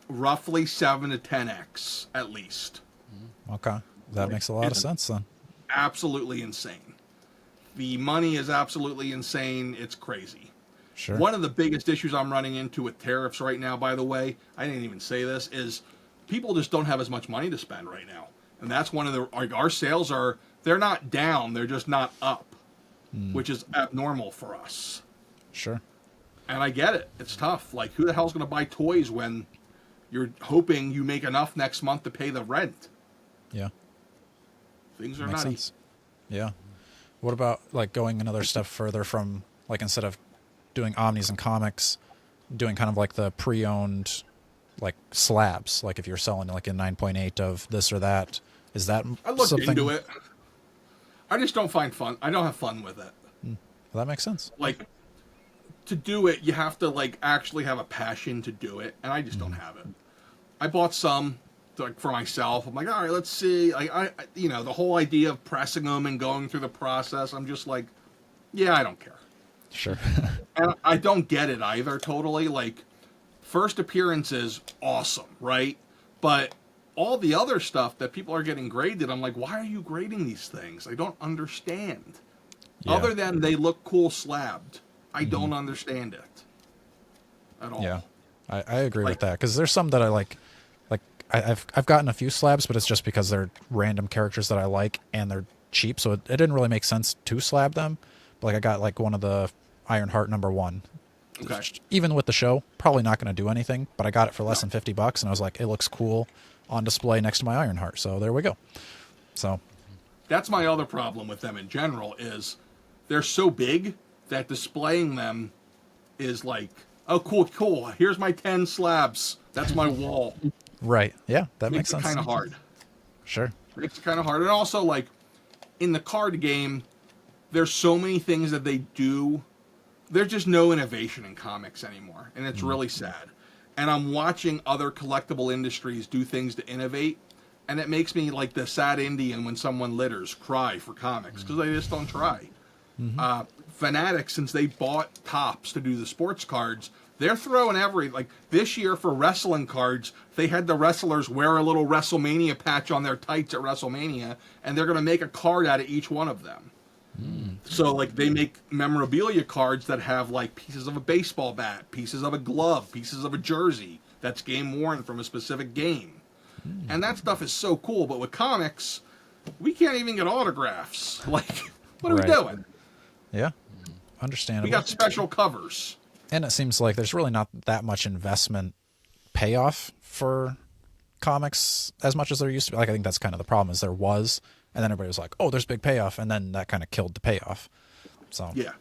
roughly 7 to 10x at least. Okay. That makes a lot of sense then. Absolutely insane. The money is absolutely insane. It's crazy. Sure. One of the biggest issues I'm running into with tariffs right now, by the way, I didn't even say this, is people just don't have as much money to spend right now. And that's one of the, like, our sales are, they're not down, they're just not up, which is abnormal for us. Sure. And I get it. It's tough. Like, who the hell's going to buy toys when you're hoping you make enough next month to pay the rent? Yeah. Things are Makes nutty. sense. Yeah. What about, like, going another step further from, like, instead of doing Omnis and comics, doing kind of like the pre-owned, like, slabs? Like, if you're selling, like, a 9.8 of this or that, is that I looked something... into it. I just don't find fun. I don't have fun with it. Well, that makes sense. Like, to do it, you have to, like, actually have a passion to do it, and I just don't have it. I bought some, like, for myself. I'm like, all right, let's see. Like, you know, the whole idea of pressing them and going through the process, I'm just like, yeah, I don't care. Sure. And I don't get it either, totally. Like, first appearances, awesome, right? But all the other stuff that people are getting graded, I'm like, why are you grading these things? I don't understand. Yeah. Other than they look cool slabbed, I don't understand it at all. Yeah. I agree with that, because there's some that I like I've gotten a few slabs, but it's just because they're random characters that I like and they're cheap, so it didn't really make sense to slab them. But, like, I got, like, one of the Ironheart #1. Okay. Even with the show, probably not going to do anything, but I got it for less than $50, and I was like, it looks cool on display next to my Ironheart, so there we go. So That's my other problem with them in general, is they're so big that displaying them is like, oh, cool, here's my 10 slabs. That's my wall. right, yeah, that makes sense. Makes it kind of hard. Sure. Makes it kind of hard. And also, like, in the card game, there's so many things that they do. There's just no innovation in comics anymore, and it's really sad. And I'm watching other collectible industries do things to innovate, and it makes me like the sad Indian when someone litters, cry for comics, because they just don't try. Fanatics, since they bought Topps to do the sports cards, they're throwing like, this year for wrestling cards, they had the wrestlers wear a little WrestleMania patch on their tights at WrestleMania, and they're going to make a card out of each one of them. So, like, they make memorabilia cards that have, like, pieces of a baseball bat, pieces of a glove, pieces of a jersey that's game worn from a specific game. And that stuff is so cool, but with comics, we can't even get autographs. Like, what are we doing? Yeah, understandable. We got special covers. And it seems like there's really not that much investment payoff for comics as much as there used to be. Like, I think that's kind of the problem, is there was, and then everybody was like, oh, there's a big payoff, and then that kind of killed the payoff. So Yeah.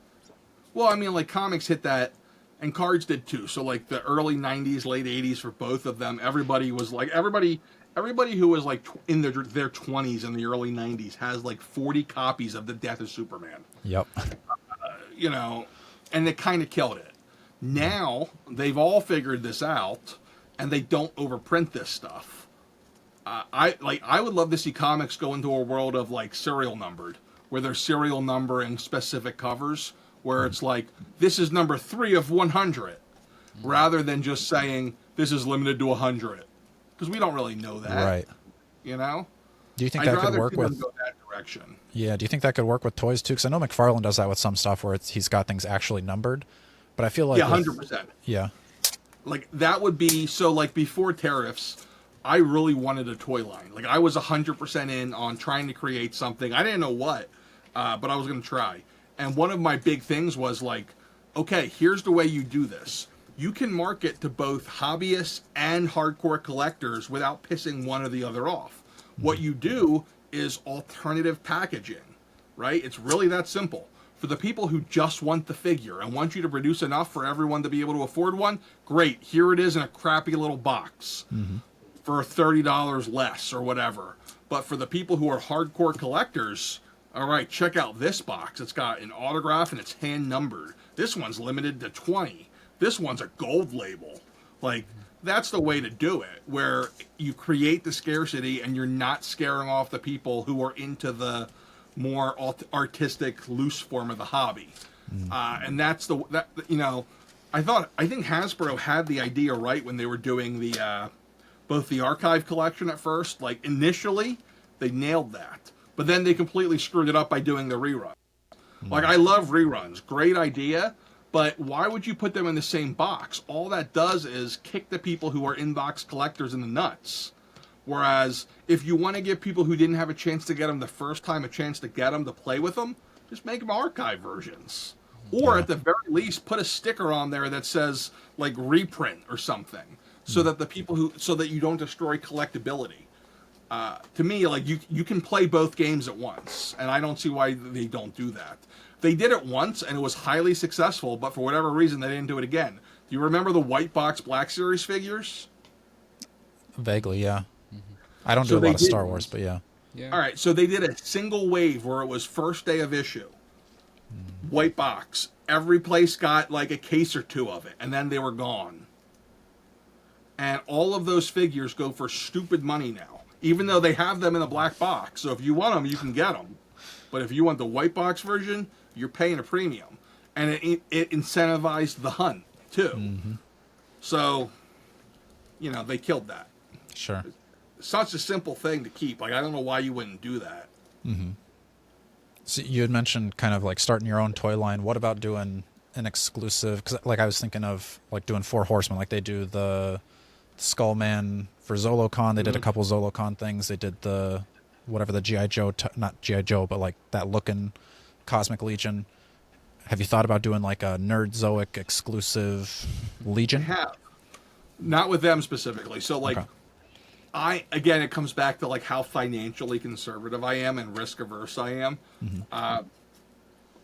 Well, I mean, like, comics hit that, and cards did too. So, like, the early 90s, late 80s for both of them, everybody was like, everybody who was, like, in their 20s in the early 90s has, like, 40 copies of The Death of Superman. Yep. You know, and it kind of killed it. Now, they've all figured this out, and they don't overprint this stuff. I would love to see comics go into a world of, like, serial numbered, where they're serial numbering specific covers, where it's like, this is number 3 of 100, rather than just saying, this is limited to 100. Because we don't really know that. Right. You know? Do you think that could work with... go that direction. Yeah, do you think that could work with toys, too? Because I know McFarlane does that with some stuff where he's got things actually numbered, but I feel like... Yeah, 100%. Yeah. Like, that would be... So, like, before tariffs, I really wanted a toy line. Like, I was 100% in on trying to create something. I didn't know what, but I was going to try. And one of my big things was, like, okay, here's the way you do this. You can market to both hobbyists and hardcore collectors without pissing one or the other off. What you do is alternative packaging, right? It's really that simple. For the people who just want the figure and want you to produce enough for everyone to be able to afford one, great. Here it is in a crappy little box for $30 less or whatever. But for the people who are hardcore collectors, all right, check out this box. It's got an autograph and it's hand numbered. This one's limited to 20. This one's a gold label. Like, that's the way to do it, where you create the scarcity and you're not scaring off the people who are into the more artistic, loose form of the hobby. And that's you know, I think Hasbro had the idea right when they were doing the both the archive collection at first. Like, initially, they nailed that, but then they completely screwed it up by doing the rerun. Like, I love reruns, great idea. But why would you put them in the same box? All that does is kick the people who are in-box collectors in the nuts. Whereas, if you want to give people who didn't have a chance to get them the first time a chance to get them, to play with them, just make them archive versions. Or, at the very least, put a sticker on there that says, like, reprint or something. So that the people so that you don't destroy collectability. To me, like, you can play both games at once. And I don't see why they don't do that. They did it once, and it was highly successful, but for whatever reason, they didn't do it again. Do you remember the White Box Black Series figures? Vaguely, yeah. I don't do a lot of Star Wars, but yeah. All right, so they did a single wave where it was first day of issue. White box. Every place got like a case or two of it, and then they were gone. And all of those figures go for stupid money now, even though they have them in a black box. So if you want them, you can get them. But if you want the white box version, you're paying a premium. And it incentivized the hunt, too. So, you know, they killed that. Sure. It's such a simple thing to keep. Like, I don't know why you wouldn't do that. So you had mentioned kind of like starting your own toy line. What about doing an exclusive? Because, like, I was thinking of, like, doing Four Horsemen. Like, they do the Skullman for ZoloCon. They did a couple ZoloCon things. They did the... whatever the G.I. Joe, not G.I. Joe, but like that looking Cosmic Legion. Have you thought about doing like a Nerdzoic exclusive Legion? I have. Not with them specifically. So, like, again, it comes back to like how financially conservative I am and risk averse I am.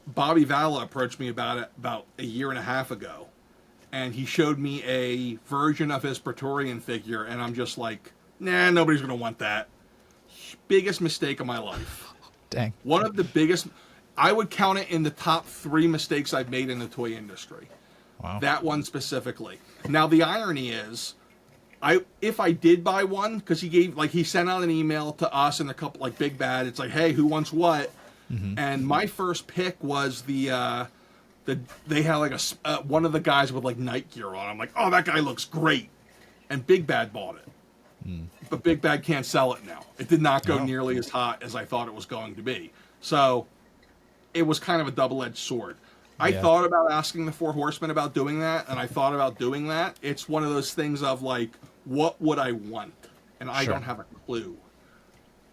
Bobby Valla approached me about it about a year and a half ago, and he showed me a version of his Praetorian figure, and I'm just like, nah, nobody's going to want that. Biggest mistake of my life. Dang. One of the biggest. I would count it in the top 3 mistakes I've made in the toy industry. Wow. That one specifically. Now, the irony is, if I did buy one, because he sent out an email to us and a couple, like, Big Bad. It's like, hey, who wants what? And my first pick was they had like one of the guys with like night gear on. I'm like, oh, that guy looks great. And Big Bad bought it. But Big Bad can't sell it now. It did not go nearly as hot as I thought it was going to be. So it was kind of a double-edged sword. I thought about asking the Four Horsemen about doing that, and I thought about doing that. It's one of those things of, like, what would I want? And I don't have a clue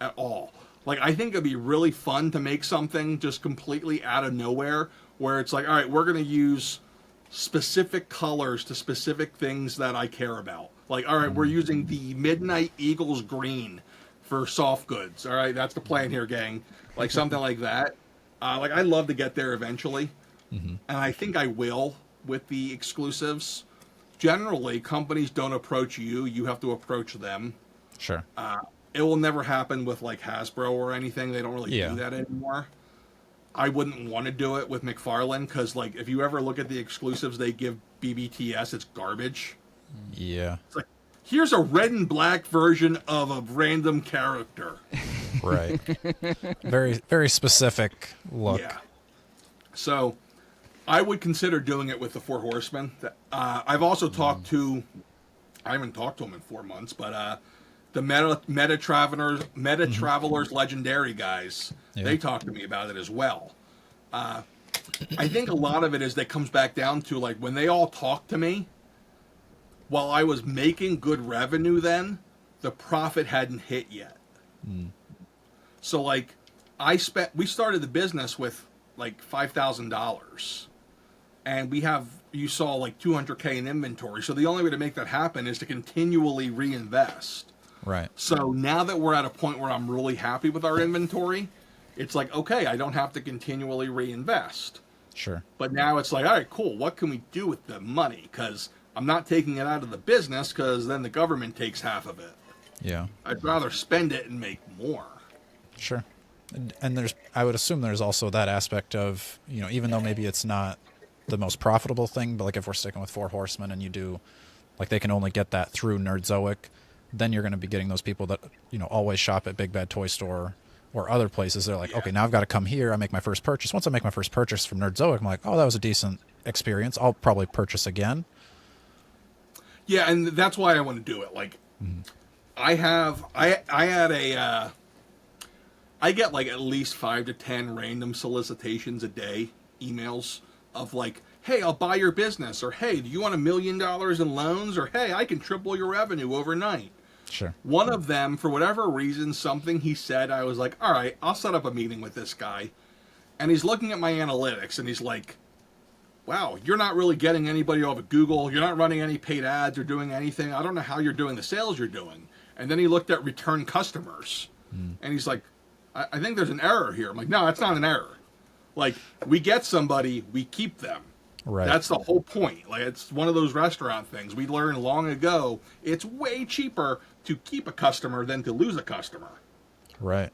at all. Like, I think it'd be really fun to make something just completely out of nowhere where it's like, all right, we're going to use specific colors to specific things that I care about. Like, all right, we're using the Midnight Eagles green for soft goods. All right, that's the plan here, gang. Like something like that. Like I'd love to get there eventually, and I think I will with the exclusives. Generally, companies don't approach you; you have to approach them. Sure. It will never happen with like Hasbro or anything. They don't really do that anymore. I wouldn't want to do it with McFarlane because, like, if you ever look at the exclusives they give BBTS, it's garbage. Yeah. It's like, here's a red and black version of a random character. Right. Very, very specific look. Yeah. So, I would consider doing it with the Four Horsemen. I've also talked to, I haven't talked to them in 4 months, but the Meta Travelers Legendary guys, they talked to me about it as well. I think a lot of it is that comes back down to, like, when they all talked to me, while I was making good revenue then, the profit hadn't hit yet. So, like, we started the business with, like, $5,000. And you saw, like, $200K in inventory. So the only way to make that happen is to continually reinvest. Right. So now that we're at a point where I'm really happy with our inventory, it's like, okay, I don't have to continually reinvest. Sure. But now it's like, all right, cool. What can we do with the money? Because I'm not taking it out of the business because then the government takes half of it. Yeah. I'd rather spend it and make more. Sure. And I would assume there's also that aspect of, even though maybe it's not the most profitable thing, but like if we're sticking with Four Horsemen and you do, like they can only get that through Nerdzoic, then you're going to be getting those people that, always shop at Big Bad Toy Store or other places. They're like, okay, now I've got to come here. I make my first purchase. Once I make my first purchase from Nerdzoic, I'm like, oh, that was a decent experience. I'll probably purchase again. Yeah, and that's why I want to do it. Like, I get like at least 5 to 10 random solicitations a day, emails of like, hey, I'll buy your business, or hey, do you want $1 million in loans, or hey, I can triple your revenue overnight. Sure. One of them, for whatever reason, something he said, I was like, all right, I'll set up a meeting with this guy. And he's looking at my analytics, and he's like, wow, you're not really getting anybody off of Google. You're not running any paid ads or doing anything. I don't know how you're doing the sales you're doing. And then he looked at return customers, and he's like, I think there's an error here. I'm like, no, that's not an error. Like, we get somebody, we keep them. Right. That's the whole point. Like, it's one of those restaurant things. We learned long ago, it's way cheaper to keep a customer than to lose a customer. Right.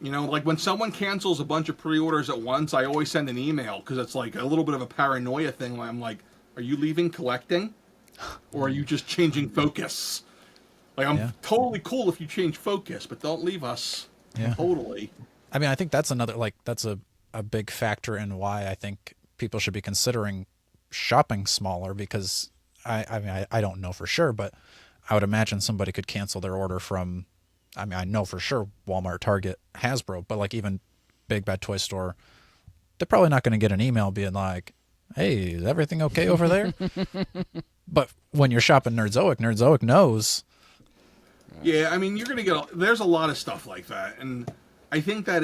Like when someone cancels a bunch of pre-orders at once, I always send an email because it's like a little bit of a paranoia thing. I'm like, are you leaving collecting? Or are you just changing focus? Like, I'm totally cool if you change focus, but don't leave us. Yeah. Totally. I mean, I think that's that's a big factor in why I think people should be considering shopping smaller, because I don't know for sure, but I would imagine somebody could cancel their order from, I know for sure Walmart, Target, Hasbro, but like even Big Bad Toy Store, they're probably not going to get an email being like, hey, is everything okay over there? But when you're shopping Nerdzoic knows. Yeah, I mean, you're going to there's a lot of stuff like that. And I think that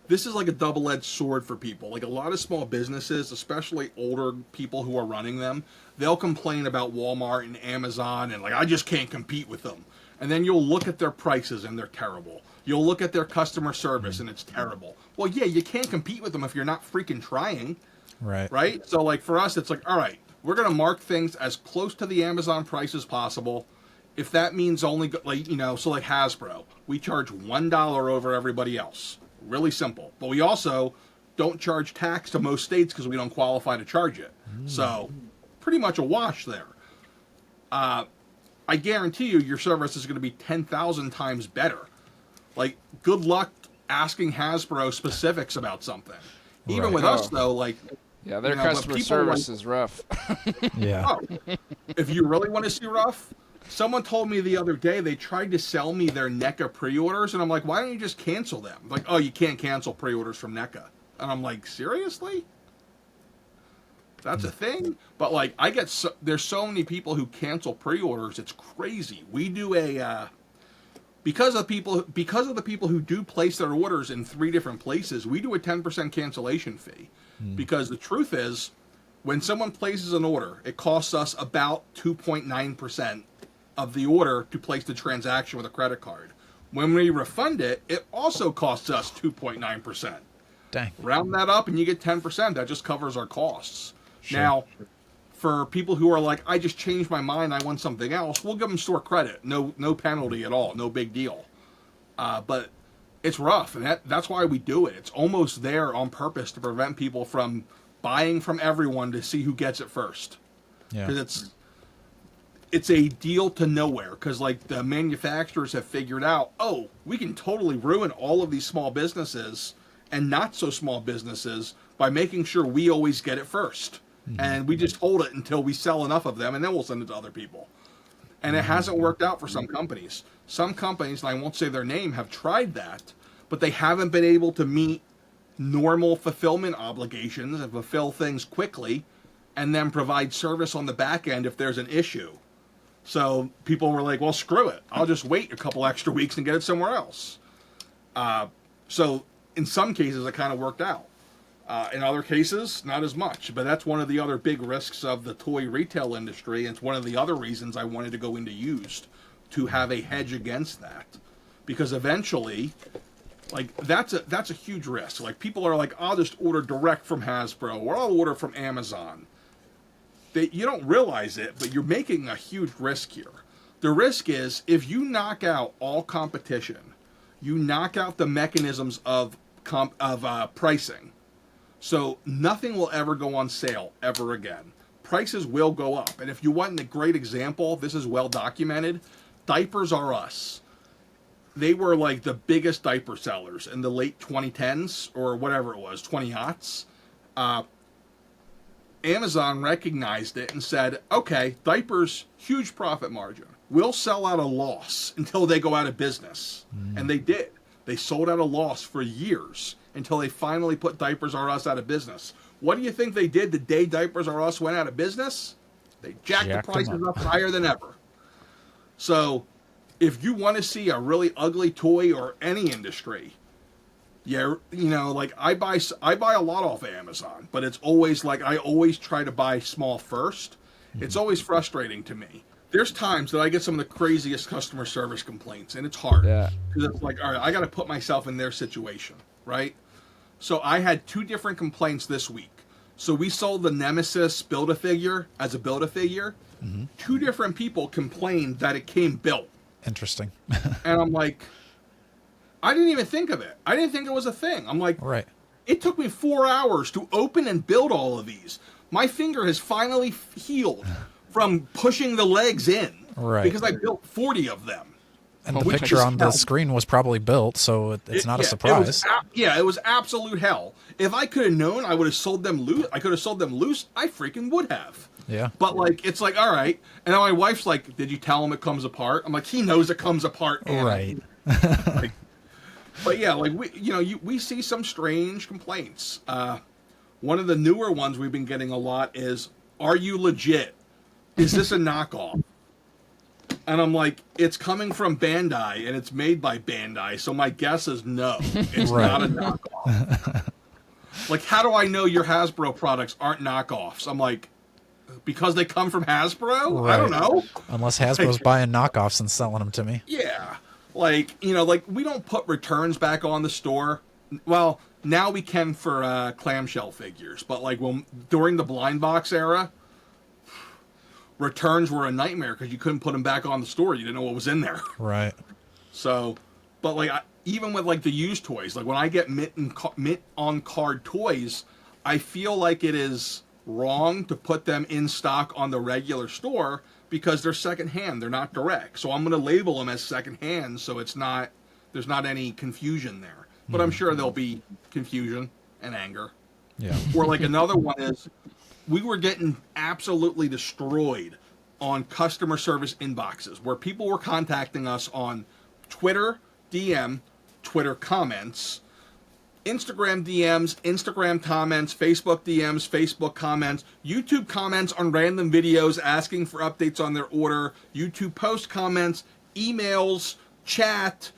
this is like a double-edged sword for people. Like a lot of small businesses, especially older people who are running them, they'll complain about Walmart and Amazon and like, I just can't compete with them. And then you'll look at their prices and they're terrible. You'll look at their customer service and it's terrible. Well, yeah, you can't compete with them if you're not freaking trying. Right. Right? So like for us, it's like, all right, we're going to mark things as close to the Amazon price as possible. If that means only, like, so like Hasbro, we charge $1 over everybody else. Really simple. But we also don't charge tax to most states because we don't qualify to charge it. So pretty much a wash there. I guarantee you your service is going to be 10,000 times better. Like, good luck asking Hasbro specifics about something. Even with us, though, like... Yeah, their customer service is rough. Yeah. Oh, if you really want to see rough, someone told me the other day they tried to sell me their NECA pre-orders, and I'm like, why don't you just cancel them? Like, oh, you can't cancel pre-orders from NECA. And I'm like, seriously? That's a thing? But, like, there's so many people who cancel pre-orders, it's crazy. We do because of the people who do place their orders in 3 different places, we do a 10% cancellation fee. Because the truth is, when someone places an order, it costs us about 2.9% of the order to place the transaction with a credit card. When we refund it, it also costs us 2.9%. Dang. Round that up and you get 10%. That just covers our costs. Sure. Now, for people who are like, I just changed my mind, I want something else, we'll give them store credit. No penalty at all. No big deal. But it's rough, and that's why we do it. It's almost there on purpose to prevent people from buying from everyone to see who gets it first. Yeah. Because it's a deal to nowhere. Because like the manufacturers have figured out, oh, we can totally ruin all of these small businesses and not so small businesses by making sure we always get it first. And we just hold it until we sell enough of them, and then we'll send it to other people. And it hasn't worked out for some companies. Some companies, and I won't say their name, have tried that, but they haven't been able to meet normal fulfillment obligations and fulfill things quickly and then provide service on the back end if there's an issue. So people were like, well, screw it. I'll just wait a couple extra weeks and get it somewhere else. So in some cases, it kind of worked out. In other cases, not as much. But that's one of the other big risks of the toy retail industry. And it's one of the other reasons I wanted to go into used, to have a hedge against that. Because eventually, like, that's a huge risk. Like, people are like, I'll just order direct from Hasbro, or I'll order from Amazon. You don't realize it, but you're making a huge risk here. The risk is, if you knock out all competition, you knock out the mechanisms of pricing. So nothing will ever go on sale ever again. Prices will go up. And if you want a great example, this is well documented. Diapers R Us. They were like the biggest diaper sellers in the late 2010s or whatever it was, 20-aughts. Amazon recognized it and said, okay, diapers, huge profit margin. We'll sell at a loss until they go out of business. And they did. They sold at a loss for years until they finally put Diapers R Us out of business. What do you think they did the day Diapers R Us went out of business? They jacked the prices up higher than ever. So if you want to see a really ugly toy or any industry, yeah, you know, like I buy a lot off of Amazon, but it's always like I always try to buy small first. It's always frustrating to me. There's times that I get some of the craziest customer service complaints, and it's hard. Yeah. Because it's like, all right, I got to put myself in their situation, right? So I had 2 different complaints this week. So we sold the Nemesis Build-A-Figure as a Build-A-Figure. 2 different people complained that it came built. Interesting. And I'm like, I didn't even think of it. I didn't think it was a thing. I'm like, Right. It took me 4 hours to open and build all of these. My finger has finally healed from pushing the legs in. Right. Because I built 40 of them. And the picture on the screen was probably built, so it's not a surprise. It was absolute hell. If I could have known, I would have sold them loose. I could have sold them loose. I freaking would have. Yeah. But like, it's like, all right. And then my wife's like, "Did you tell him it comes apart?" I'm like, "He knows it comes apart." Anna." Right. Like, but yeah, like we see some strange complaints. One of the newer ones we've been getting a lot is, "Are you legit? Is this a knockoff?" And I'm like, it's coming from Bandai, and it's made by Bandai, so my guess is no. It's not a knockoff. Like, how do I know your Hasbro products aren't knockoffs? I'm like, because they come from Hasbro? Right. I don't know. Unless Hasbro's buying knockoffs and selling them to me. Yeah. Like, you know, like, we don't put returns back on the store. Well, now we can for clamshell figures, but like during the blind box era, returns were a nightmare because you couldn't put them back on the store. You didn't know what was in there. Right. So, but like even with like the used toys, like when I get mint on card toys, I feel like it is wrong to put them in stock on the regular store because they're secondhand. They're not direct. So I'm going to label them as secondhand so there's not any confusion there. But I'm sure there'll be confusion and anger. Yeah. Or like another one is, we were getting absolutely destroyed on customer service inboxes where people were contacting us on Twitter DM, Twitter comments, Instagram DMs, Instagram comments, Facebook DMs, Facebook comments, YouTube comments on random videos asking for updates on their order, YouTube post comments, emails, chat.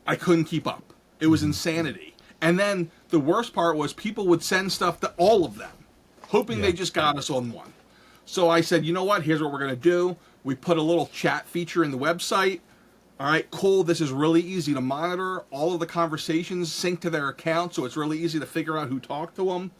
I couldn't keep up. It was insanity. And then the worst part was people would send stuff to all of them, hoping they just got us on one. So I said, you know what? Here's what we're going to do. We put a little chat feature in the website. All right, cool. This is really easy to monitor. All of the conversations sync to their account, so it's really easy to figure out who talked to them.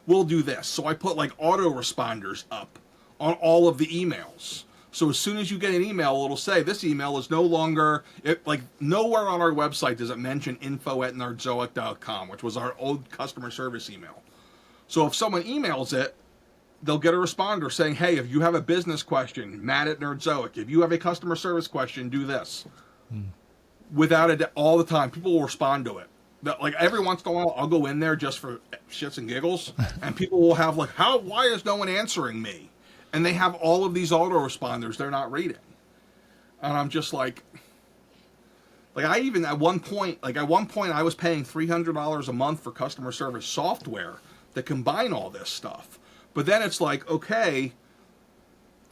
We'll do this. So I put like auto responders up on all of the emails. So as soon as you get an email, it'll say this email is no longer, like nowhere on our website does it mention info@nerdzoic.com, which was our old customer service email. So if someone emails it, they'll get a responder saying, hey, if you have a business question, Matt@Nerdzoic. If you have a customer service question, do this. Without it, all the time, people will respond to it. Like every once in a while, I'll go in there just for shits and giggles, and people will have like, why is no one answering me? And they have all of these autoresponders they're not reading. And I'm just like I even at one point I was paying $300 a month for customer service software to combine all this stuff. But then it's like, okay,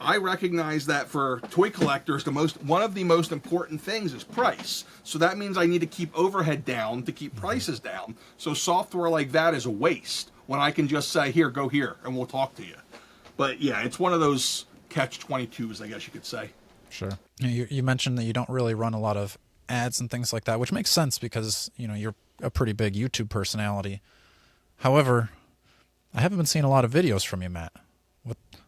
I recognize that for toy collectors, one of the most important things is price. So that means I need to keep overhead down to keep prices down. So software like that is a waste when I can just say, here, go here, and we'll talk to you. But yeah, it's one of those catch-22s, I guess you could say. Sure. You mentioned that you don't really run a lot of ads and things like that, which makes sense because, you're a pretty big YouTube personality. However, I haven't been seeing a lot of videos from you, Matt.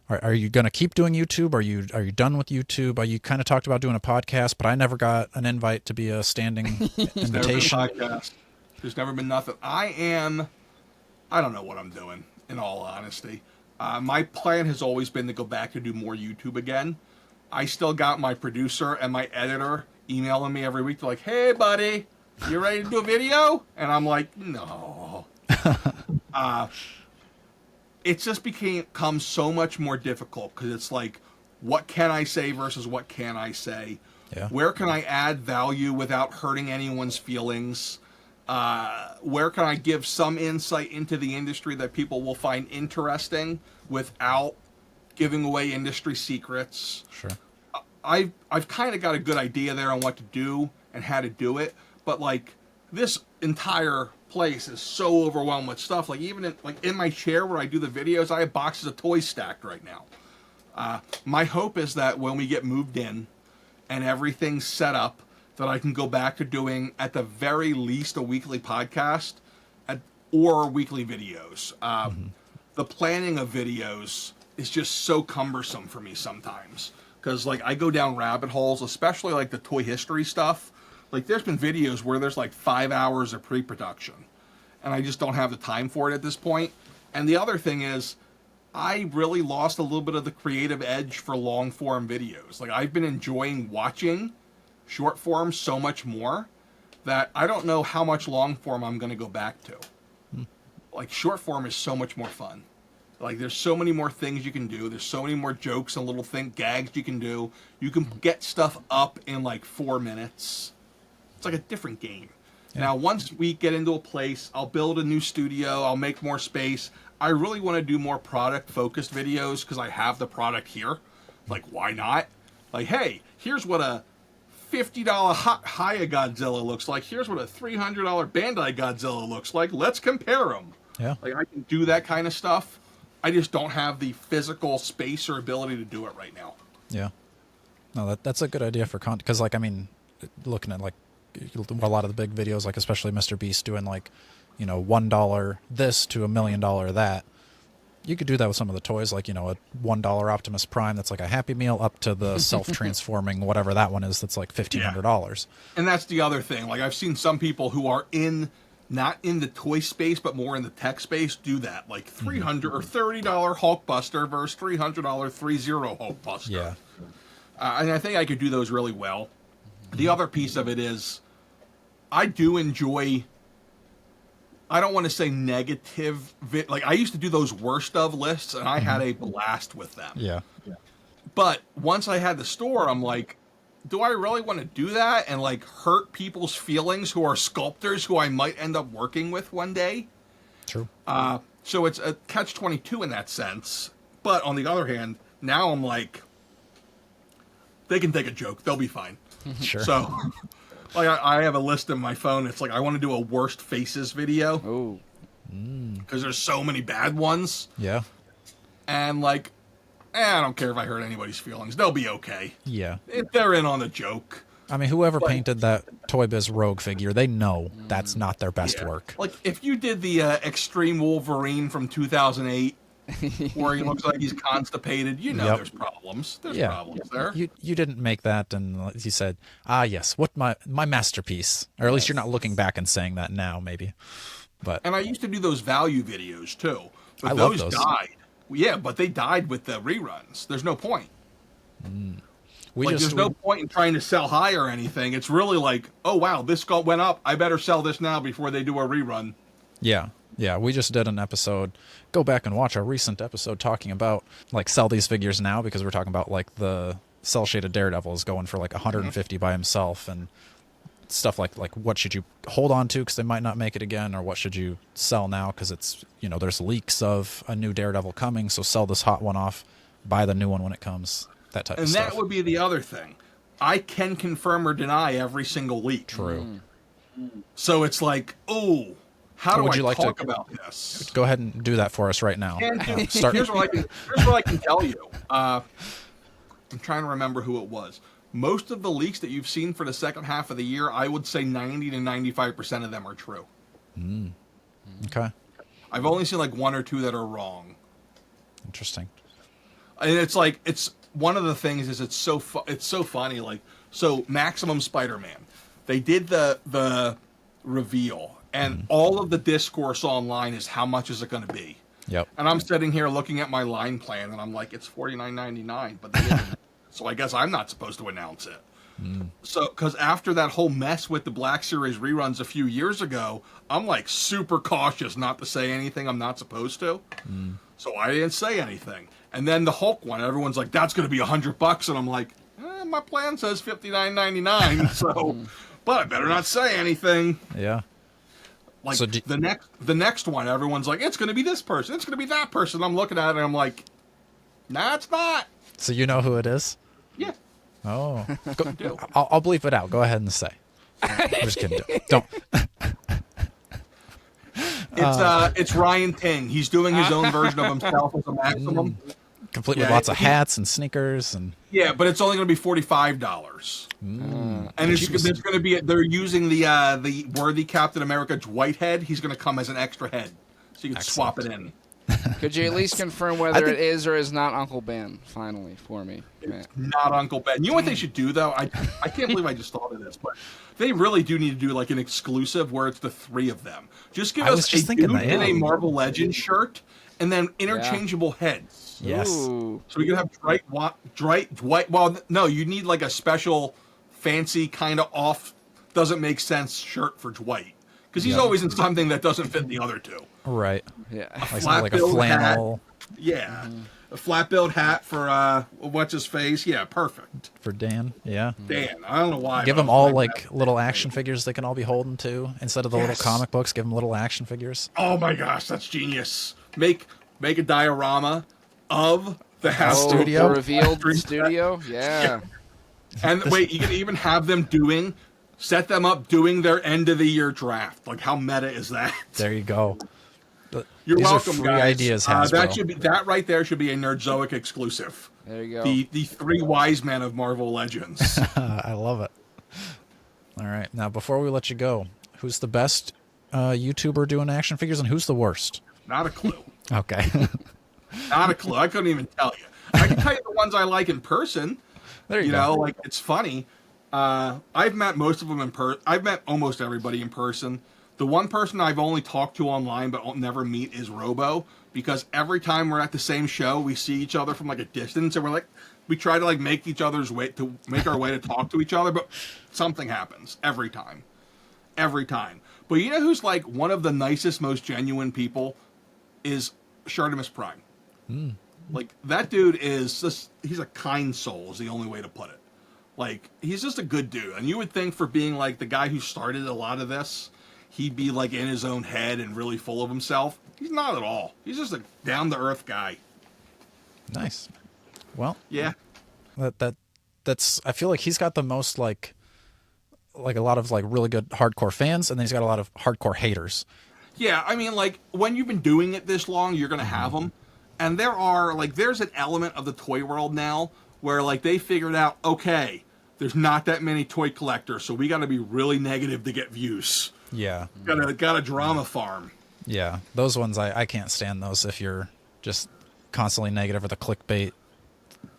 Are you going to keep doing YouTube? Are you done with YouTube? You kind of talked about doing a podcast, but I never got an invite to be a standing invitation. Never been a podcast. There's never been nothing. I don't know what I'm doing, in all honesty. My plan has always been to go back and do more YouTube again. I still got my producer and my editor emailing me every week. They're like, hey, buddy, you ready to do a video? And I'm like, no. It just become so much more difficult because it's like, what can I say versus what can I say? Yeah. Where can I add value without hurting anyone's feelings? Where can I give some insight into the industry that people will find interesting without giving away industry secrets? Sure. I've kind of got a good idea there on what to do and how to do it, but like this entire place is so overwhelmed with stuff. Like even in my chair where I do the videos, I have boxes of toys stacked right now. My hope is that when we get moved in and everything's set up, that I can go back to doing at the very least a weekly podcast or weekly videos. The planning of videos is just so cumbersome for me sometimes because like I go down rabbit holes, especially like the toy history stuff. Like there's been videos where there's like 5 hours of pre-production and I just don't have the time for it at this point. And the other thing is I really lost a little bit of the creative edge for long form videos. Like I've been enjoying watching short form so much more that I don't know how much long form I'm going to go back to. Like short form is so much more fun. Like there's so many more things you can do. There's so many more jokes and little gags you can do. You can get stuff up in like 4 minutes. It's like a different game. Yeah. Now, once we get into a place, I'll build a new studio. I'll make more space. I really want to do more product-focused videos because I have the product here. Like, why not? Like, hey, here's what a $50 Haya Godzilla looks like. Here's what a $300 Bandai Godzilla looks like. Let's compare them. Yeah. Like, I can do that kind of stuff. I just don't have the physical space or ability to do it right now. Yeah. No, that's a good idea for content. Because, like, I mean, looking at, like, a lot of the big videos, like especially Mr. Beast doing, like, $1 this to $1 million that. You could do that with some of the toys, like, a $1 Optimus Prime that's like a Happy Meal up to the self-transforming whatever that one is that's like $1,500. And that's the other thing. Like, I've seen some people who are not in the toy space, but more in the tech space do that. Like $300 or $30 Hulkbuster versus $300 3-0 Hulkbuster. Yeah. And I think I could do those really well. The other piece of it is I do enjoy... I don't want to say negative. Like, I used to do those worst of lists, and I had a blast with them. Yeah. But once I had the store, I'm like, do I really want to do that and, like, hurt people's feelings who are sculptors who I might end up working with one day? True. So it's a catch-22 in that sense. But on the other hand, now I'm like, they can take a joke. They'll be fine. Sure. So... Like, I have a list in my phone. It's like, I want to do a worst faces video. Oh. Because there's so many bad ones. Yeah. And, like, I don't care if I hurt anybody's feelings. They'll be okay. Yeah. If they're in on the joke. I mean, whoever But- painted that Toy Biz Rogue figure, they know that's not their best Yeah. work. Like, if you did the Extreme Wolverine from 2008, where he looks like he's constipated, Yep. there's problems. There's problems there. You didn't make that, and you said, yes, what my masterpiece, or at least you're not looking back and saying that now, maybe. But And I used to do those value videos too, but I love those those. died. Yeah, but they died with the reruns. There's no point. There's no point in trying to sell high or anything. It's really like, oh wow, this went up. I better sell this now before they do a rerun. Yeah. We just did an episode. Go back and watch our recent episode talking about like sell these figures now, because we're talking about like the cell shaded Daredevil is going for like 150 by himself, and stuff like what should you hold on to because they might not make it again, or what should you sell now because it's there's leaks of a new Daredevil coming, so sell this hot one off, buy the new one when it comes. That type of stuff. And that would be the other thing. I can confirm or deny every single leak. True. So it's like, oh, how do Would I you like talk to- about this? Go ahead and do that for us right now. And Start. here's what I can tell you. I'm trying to remember who it was. Most of the leaks that you've seen for the second half of the year, I would say 90 to 95% of them are true. Okay. I've only seen like one or two that are wrong. Interesting. And it's like, it's one of the things is it's so funny. Like, so Maximum Spider-Man, they did the reveal, and all of the discourse online is how much is it going to be. Yep. And I'm sitting here looking at my line plan, and I'm like, it's $49.99, but they didn't. So I guess I'm not supposed to announce it. So, because after that whole mess with the Black Series reruns a few years ago, I'm like super cautious not to say anything I'm not supposed to. So I didn't say anything. And then the Hulk one, everyone's like, that's going to be $100, and I'm like, my plan says $59.99. So, but I better not say anything. Yeah. Like So the next one, everyone's like, it's going to be this person, it's going to be that person. I'm looking at it, and I'm like, nah, it's not. So you know who it is? Yeah. Oh. do. I'll bleep it out. Go ahead and say. I'm just kidding. Don't. It's Ryan Ting. He's doing his own version of himself as a Maximum. Complete with Yeah, lots of hats and sneakers and. Yeah, but it's only going to be $45. And there's going to be they're using the worthy Captain America Dwight head. He's going to come as an extra head, so you can swap it in. Could you at least confirm whether it is or is not Uncle Ben, finally, for me? Matt? Not Uncle Ben. You know what they should do though? I can't believe I just thought of this, but they really do need to do like an exclusive where it's the three of them. Just give I was us just a thinking dude that, in yeah. a Marvel Legends shirt, and then interchangeable heads. Yes. Ooh. So we can have Dwight. Well, no, you need like a special, fancy kind of off, doesn't make sense shirt for Dwight because he's always in something that doesn't fit the other two. Right. Yeah. Like something Flat like a bill flannel Yeah, a flat billed hat for what's his face. Yeah, perfect. for Dan. Yeah. Dan, I don't know why. Give but them I was all like like that. little action figures they can all be holding to instead of the little Yes. comic books. Give them little action figures. Oh my gosh, that's genius. Make a diorama of the house Oh, studio? the revealed Dream studio? Yeah. And wait, you can even have them set them up doing their end of the year draft. Like how meta is that? There you go. You're These welcome, are free guys. ideas, Hasbro. That right there should be a Nerdzoic exclusive. There you go. The three wise men of Marvel Legends. I love it. All right. Now, before we let you go, who's the best YouTuber doing action figures and who's the worst? Not a clue. Okay. Not a clue. I couldn't even tell you. I can tell you the ones I like in person. There you You go. know, like it's funny. I've met most of them in person. I've met almost everybody in person. The one person I've only talked to online but I'll never meet is Robo, because every time we're at the same show, we see each other from like a distance, and we try to like make our way to talk to each other, but something happens every time. But you know who's like one of the nicest, most genuine people is Shartimus Prime. Like that dude is he's a kind soul is the only way to put it. Like he's just a good dude. And you would think for being like the guy who started a lot of this, he'd be like in his own head and really full of himself. He's not at all. He's just a down to earth guy. Nice. Well, Yeah. that's. I feel like he's got the most like a lot of like really good hardcore fans, and then he's got a lot of hardcore haters. Yeah, I mean, like, when you've been doing it this long, you're going to have them. And there's an element of the toy world now where, like, they figured out, okay, there's not that many toy collectors, so we got to be really negative to get views. Yeah. Got a drama farm. Yeah. Those ones, I can't stand those if you're just constantly negative or the clickbait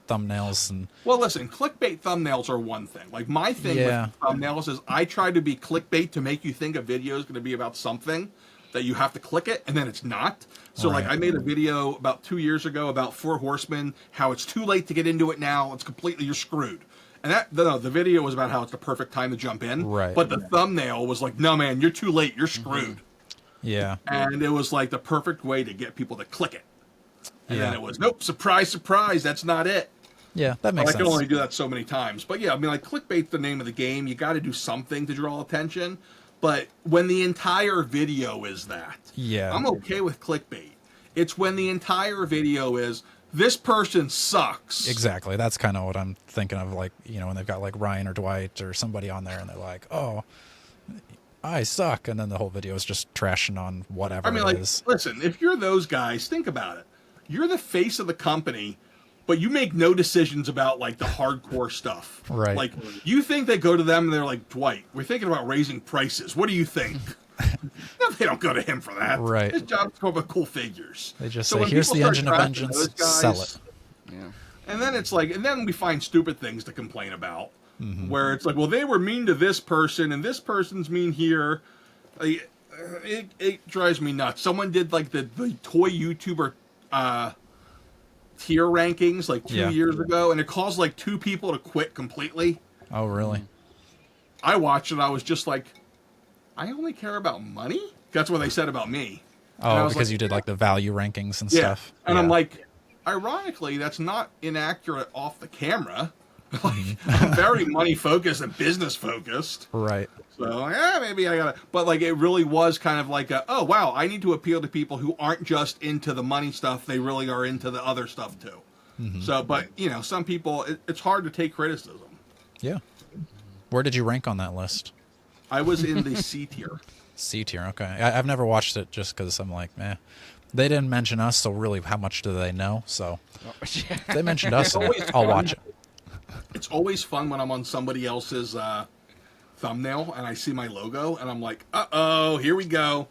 thumbnails. And Well, listen, clickbait thumbnails are one thing. Like, my thing with thumbnails is I try to be clickbait to make you think a video is going to be about something that you have to click it, and then it's not. So, Right. like, I made a video about 2 years ago about Four Horsemen, how it's too late to get into it now. It's completely, you're screwed. And the video was about how it's the perfect time to jump in. Right. But the thumbnail was like, no, man, you're too late. You're screwed. yeah. And it was like the perfect way to get people to click it. And then Yeah. it was, nope, surprise, surprise, that's not it. Yeah, that makes I sense. can only do that so many times. But yeah, I mean, like, clickbait's the name of the game. You got to do something to draw attention. But when the entire video is that, Yeah. I'm okay with clickbait. It's when the entire video is, this person sucks. Exactly. That's kind of what I'm thinking of, like, you know, when they've got like Ryan or Dwight or somebody on there and they're like, oh, I suck. And then the whole video is just trashing on whatever I mean, it like, is. listen, if you're those guys, think about it. You're the face of the company, but you make no decisions about, like, the hardcore stuff. Right. Like, you think they go to them and they're like, Dwight, we're thinking about raising prices. What do you think? No, they don't go to him for that. Right. His job is to come up with cool figures. They just So say, when here's people the start engine of trashing vengeance, those guys, sell it. Yeah. And then it's like, and then we find stupid things to complain about, where it's like, well, they were mean to this person, and this person's mean here. Like, it drives me nuts. Someone did like the toy YouTuber tier rankings like 2 years ago, and it caused like 2 people to quit completely. Oh, really? I watched it. I was just like, I only care about money. That's what they said about me. And I Oh, was because like, you did like the value rankings and yeah. stuff. And Yeah. I'm like, ironically, that's not inaccurate off the camera. Like, I'm very money focused and business focused. right. So yeah, maybe I gotta. But like, it really was kind of like, oh wow, I need to appeal to people who aren't just into the money stuff; they really are into the other stuff too. So, but you know, some people, it's hard to take criticism. Yeah. Where did you rank on that list? I was in the C tier. C tier. Okay. I've never watched it just because I'm like, they didn't mention us, so really, how much do they know? So if they mentioned us, It's always I'll fun. watch it. It's always fun when I'm on somebody else's thumbnail and I see my logo and I'm like, uh-oh, here we go.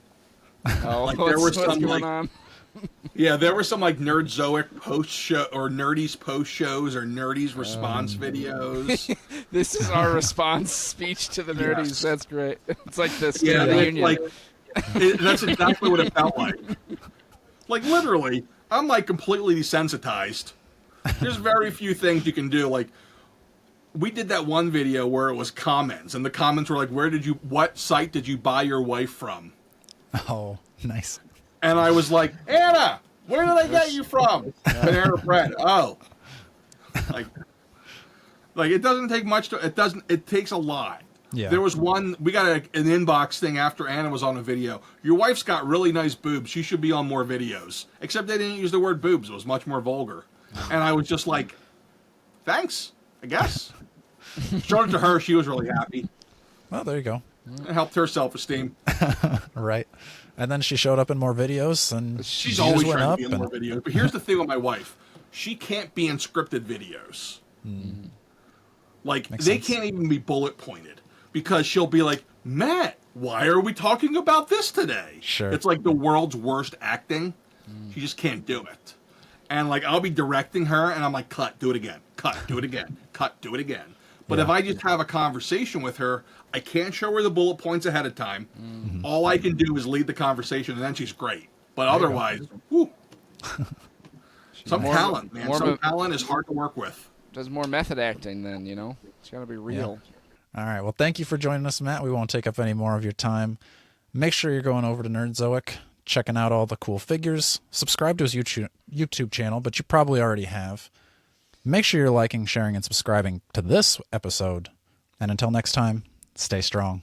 Oh, Like, what's, there were what's some, going like- on? Yeah, there were some like Nerdzoic post show or Nerdy's post shows or Nerdy's response videos. This is our response speech to the nerdies. Yes. That's great. It's like this Yeah, and it's reunion. like that's exactly what it felt like. Like, literally, I'm like completely desensitized. There's very few things you can do. Like, we did that one video where it was comments, and the comments were like, what site did you buy your wife from? Oh, nice. And I was like, Anna, where did I get you from? Banana bread. Oh. Like, it doesn't take much it takes a lot. Yeah. There was one, we got an inbox thing after Anna was on a video. Your wife's got really nice boobs. She should be on more videos. Except they didn't use the word boobs. It was much more vulgar. And I was just like, thanks, I guess. Showed it to her. She was really happy. Well, there you go. It helped her self-esteem. Right. And then she showed up in more videos, and She's views always went trying up. to be in more videos. But here's the thing with my wife. She can't be in scripted videos. Like, Makes they sense. can't even be bullet pointed. Because she'll be like, Matt, why are we talking about this today? Sure. It's like the world's worst acting. She just can't do it. And, like, I'll be directing her, and I'm like, cut, do it again. Cut, do it again. Cut, do it again. But if I just have a conversation with her, I can't show her the bullet points ahead of time. All I can do is lead the conversation, and then she's great. But otherwise, whew. Some More- talent, man. more Some of a- talent is hard to work with. Does more method acting then, you know? It's got to be real. All right. Well, thank you for joining us, Matt. We won't take up any more of your time. Make sure you're going over to Nerdzoic, checking out all the cool figures. Subscribe to his YouTube channel, but you probably already have. Make sure you're liking, sharing, and subscribing to this episode. And until next time, stay strong.